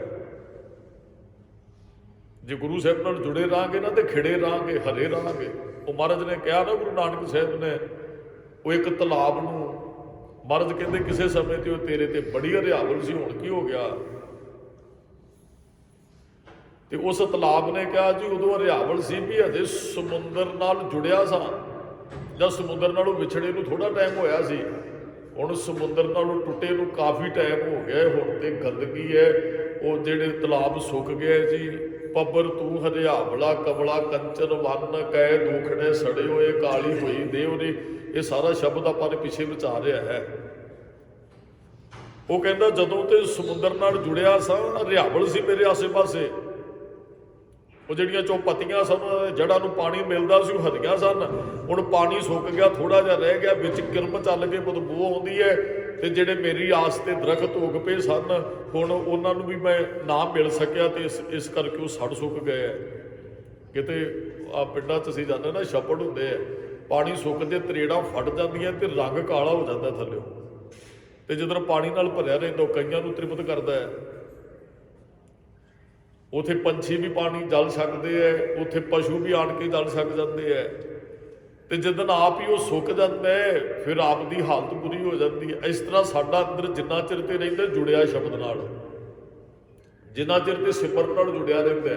B: ਜੇ ਗੁਰੂ ਸਾਹਿਬ ਨਾਲ ਜੁੜੇ ਰਹਾਂਗੇ ਨਾ ਤੇ ਖਿੜੇ ਰਹਾਂਗੇ, ਹਰੇ ਰਹਾਂਗੇ। ਉਹ ਮਹਾਰਾਜ ਨੇ ਕਿਹਾ ਨਾ ਗੁਰੂ ਨਾਨਕ ਸਾਹਿਬ ਨੇ, ਉਹ ਇੱਕ ਤਲਾਬ ਨੂੰ ਮਹਾਰਾਜ ਕਹਿੰਦੇ ਕਿਸੇ ਸਮੇਂ ਤੇ ਉਹ ਤੇਰੇ ਤੇ ਬੜੀ ਹਰਿਆਵਲ ਸੀ, ਹੁਣ ਕੀ ਹੋ ਗਿਆ? ਤੇ ਉਸ ਤਲਾਬ ਨੇ ਕਿਹਾ ਜੀ ਉਦੋਂ ਹਰਿਆਵਲ ਸੀ ਵੀ ਹਜੇ ਸਮੁੰਦਰ ਨਾਲ ਜੁੜਿਆ ਸਾਂ, ਜਾਂ ਸਮੁੰਦਰ ਨਾਲੋਂ ਵਿਛੜੇ ਨੂੰ ਥੋੜਾ ਟਾਈਮ ਹੋਇਆ ਸੀ। ਹੁਣ ਸਮੁੰਦਰ ਨਾਲੋਂ ਟੁੱਟੇ ਨੂੰ ਕਾਫੀ ਟਾਈਮ ਹੋ ਗਿਆ, ਹੁਣ ਤੇ ਗੰਦਗੀ ਹੈ, ਉਹ ਜਿਹੜੇ ਤਲਾਬ ਸੁੱਕ ਗਏ ਜੀ। ਪੱਬਰ ਤੂੰ ਹਰਿਆਵਲਾ ਕਮਲਾ ਕੰਚਨ ਵੰਨ ਕੈ ਦੁਖੜੇ ਸੜੇ ਹੋਏ ਕਾਲੀ ਹੋਈ ਦੇਵ ਨੇ। ਇਹ ਸਾਰਾ ਸ਼ਬਦ ਆਪਾਂ ਨੇ ਪਿੱਛੇ ਵਿਚਾਰ ਰਿਹਾ ਹੈ। ਉਹ ਕਹਿੰਦਾ ਜਦੋਂ ਤੇ ਸਮੁੰਦਰ ਨਾਲ ਜੁੜਿਆ ਸਾਂ, ਹਰਿਆਵਲ ਸੀ ਮੇਰੇ ਆਸੇ ਪਾਸੇ, ਉਹ ਜਿਹੜੀਆਂ ਚੌਪੱਤੀਆਂ ਸਨ, ਜੜ੍ਹਾਂ ਨੂੰ ਪਾਣੀ ਮਿਲਦਾ ਸੀ, ਉਹ ਹਰੀਆਂ ਸਨ। ਹੁਣ ਪਾਣੀ ਸੁੱਕ ਗਿਆ, ਥੋੜਾ ਜਿਹਾ ਰਹਿ ਗਿਆ, ਵਿੱਚ ਕਿਰਮ ਚੱਲ ਕੇ ਬਦਬੂ ਆਉਂਦੀ ਹੈ। ਤੇ ਜਿਹੜੇ ਮੇਰੀ ਆਸ ਤੇ ਦਰਖਤ ਉੱਗ ਪਏ ਸਨ, ਹੁਣ ਉਹਨਾਂ ਨੂੰ ਵੀ ਮੈਂ ਨਾ ਮਿਲ ਸਕਿਆ, ਤੇ ਇਸ ਕਰਕੇ ਉਹ ਸੜ ਸੁੱਕ ਗਏ ਹੈ। ਕਿਤੇ ਆ ਪਿੰਡਾਂ 'ਚ ਅਸੀਂ ਜਾਂਦੇ ਨਾ, ਛੱਪੜ ਹੁੰਦੇ ਆ, ਪਾਣੀ ਸੁੱਕ ਜੇ ਤਰੇੜਾਂ ਫਟ ਜਾਂਦੀਆਂ ਤੇ ਰੰਗ ਕਾਲਾ ਹੋ ਜਾਂਦਾ ਥੱਲੇ। ਤੇ ਜਦੋਂ ਪਾਣੀ ਨਾਲ ਭਰਿਆ ਰਹਿੰਦਾ, ਕਈਆਂ ਨੂੰ ਤ੍ਰਿਪਤ ਕਰਦਾ ਹੈ। ਉੱਥੇ ਪੰਛੀ ਵੀ ਪਾਣੀ ਜਲ ਸਕਦੇ ਹੈ, ਉੱਥੇ ਪਸ਼ੂ ਵੀ ਆਣ ਕੇ ਜਲ ਛਕ ਜਾਂਦੇ ਹੈ। ਤੇ ਜਦੋਂ ਆਪ ਹੀ ਉਹ ਸੁੱਕ ਜਾਂਦਾ ਹੈ, ਫਿਰ ਆਪ ਦੀ ਹਾਲਤ ਬੁਰੀ ਹੋ ਜਾਂਦੀ ਹੈ। ਇਸ ਤਰ੍ਹਾਂ ਸਾਡਾ ਅੰਦਰ ਜਿੰਨਾ ਚਿਰ ਤੇ ਰਹਿੰਦਾ ਜੁੜਿਆ ਸ਼ਬਦ ਨਾਲ, ਜਿੰਨਾ ਚਿਰ ਤੇ ਸਿਮਰਨ ਨਾਲ ਜੁੜਿਆ ਰਹਿੰਦਾ,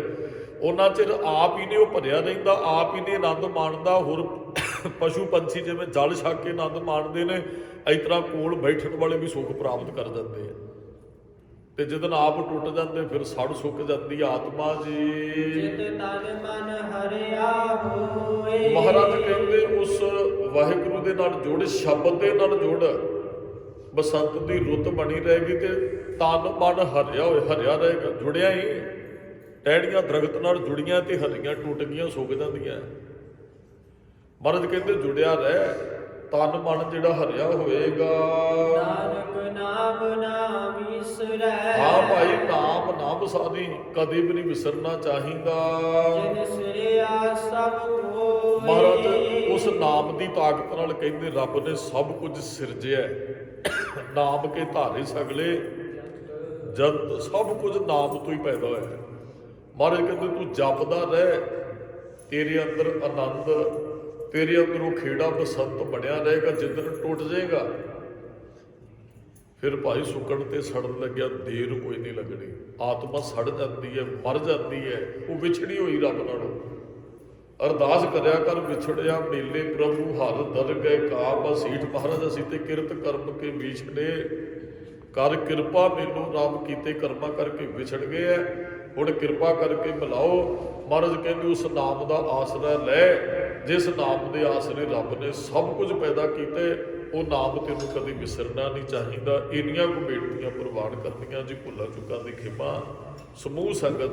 B: ਉਹਨਾਂ ਚਿਰ ਆਪ ਹੀ ਨੇ ਉਹ ਭਰਿਆ ਰਹਿੰਦਾ, ਆਪ ਹੀ ਨੇ ਆਨੰਦ ਮਾਣਦਾ। ਹੋਰ ਪਸ਼ੂ ਪੰਛੀ ਜਿਵੇਂ ਜਲ ਛਕ ਕੇ ਆਨੰਦ ਮਾਣਦੇ ਨੇ, ਇਸ ਤਰ੍ਹਾਂ ਕੋਲ ਬੈਠਣ ਵਾਲੇ ਵੀ ਸੁੱਖ ਪ੍ਰਾਪਤ ਕਰ ਜਾਂਦੇ ਆ। ਤੇ ਜਦੋਂ ਆਪ ਟੁੱਟ ਜਾਂਦੇ ਫਿਰ ਸੜ ਸੁੱਕ ਜਾਂਦੀ ਆਤਮਾ ਜੀ।
A: ਜਿਤ ਤਨ ਮਨ ਹਰਿਆ ਹੋਏ।
B: ਮਹਾਰਾਜ ਕਹਿੰਦੇ ਉਸ ਵਾਹਿਗੁਰੂ ਦੇ ਨਾਲ ਜੁੜ, ਸ਼ਬਦ ਦੇ ਨਾਲ ਜੁੜ, ਬਸੰਤ ਦੀ ਰੁੱਤ ਬਣੀ ਰਹੇਗੀ ਤੇ ਤਨ ਮਨ ਹਰਿਆ ਹੋਏ, ਹਰਿਆ ਰਹੇਗਾ। ਜੁੜਿਆ ਹੀ, ਟਹਿਣੀਆਂ ਦਰਖਤ ਨਾਲ ਜੁੜੀਆਂ ਤੇ ਹਰੀਆਂ ਟੁੱਟ ਗਈਆਂ ਸੁੱਕ ਜਾਂਦੀਆਂ। ਮਹਾਰਾਜ ਕਹਿੰਦੇ ਜੁੜਿਆ ਰਹਿ, ਤਨ ਮਨ ਜਿਹੜਾ ਹਰਿਆ ਹੋਏਗਾ।
A: ਨਾਨਕ ਨਾਮ ਨਾ ਵਿਸਰੈ।
B: ਹਾਂ ਭਾਈ, ਨਾਮ ਨਾ ਵਿਸਾਰੀ, ਕਦੇ ਵੀ ਨਹੀਂ ਵਿਸਰਨਾ ਚਾਹੀਦਾ।
A: ਜਿਨ ਸਿਰਿਆ ਸਭ ਕੋਇ।
B: ਮਹਾਰਾਜ ਉਸ ਨਾਮ ਦੀ ਤਾਕਤ ਨਾਲ ਕਹਿੰਦੇ ਰੱਬ ਨੇ ਸਭ ਕੁਝ ਸਿਰਜਿਆ। ਨਾਮ ਕੇ ਧਾਰੇ ਸਗਲੇ ਜੰਤ, ਸਭ ਕੁਝ ਨਾਮ ਤੋਂ ਹੀ ਪੈਦਾ ਹੋਇਆ। ਮਹਾਰਾਜ ਕਹਿੰਦੇ ਤੂੰ ਜਪਦਾ ਰਹਿ, ਤੇਰੇ ਅੰਦਰ ਆਨੰਦ, ਤੇਰੇ ਅੰਦਰ ਉਹ ਖੇੜਾ ਬਸੰਤ ਬਣਿਆ ਰਹੇਗਾ। ਜਿੱਦਣ ਟੁੱਟ ਜਾਏਗਾ ਫਿਰ ਭਾਈ ਸੁੱਕਣ ਤੇ ਸੜਨ ਲੱਗਿਆ ਦੇਰ ਕੋਈ ਨਹੀਂ ਲੱਗਣੀ। ਆਤਮਾ ਸੜ ਜਾਂਦੀ ਹੈ, ਮਰ ਜਾਂਦੀ ਹੈ, ਉਹ ਵਿਛੜੀ ਹੋਈ ਰੱਬ ਨਾਲੋਂ। ਅਰਦਾਸ ਕਰਿਆ ਕਰ, ਵਿਛੜਿਆ ਮੇਲੇ ਪ੍ਰਭੂ ਹਰ ਦਰਗਹਿ ਕਾ ਬਸੀਠ। ਮਹਾਰਾਜ ਅਸੀਂ ਤੇ ਕਿਰਤ ਕਰਮ ਕੇ ਵਿਛੜੇ, ਕਰ ਕਿਰਪਾ ਮੈਨੂੰ ਰਾਮ ਕੀਤੇ ਕਰਮਾਂ ਕਰਕੇ ਵਿਛੜ ਗਏ ਐ, ਹੁਣ ਕਿਰਪਾ ਕਰਕੇ ਮਿਲਾਓ। ਮਹਾਰਾਜ ਕਹਿੰਦੇ ਉਸ ਨਾਮ ਦਾ ਆਸਰਾ ਲੈ, ਜਿਸ ਨਾਮ ਦੇ ਆਸਰੇ ਰੱਬ ਨੇ ਸਭ ਕੁਝ ਪੈਦਾ ਕੀਤੇ। ਉਹ ਨਾਮ ਤੈਨੂੰ ਕਦੇ ਵਿਸਰਨਾ ਨਹੀਂ ਚਾਹੀਦਾ। ਇੰਨੀਆਂ ਕੁ ਬੇਨਤੀਆਂ ਪ੍ਰਵਾਨ ਕਰਨੀਆਂ ਜੀ, ਭੁੱਲਾਂ ਚੁੱਕਾਂ ਦੀ ਖਿਮਾ। ਸਮੂਹ ਸੰਗਤ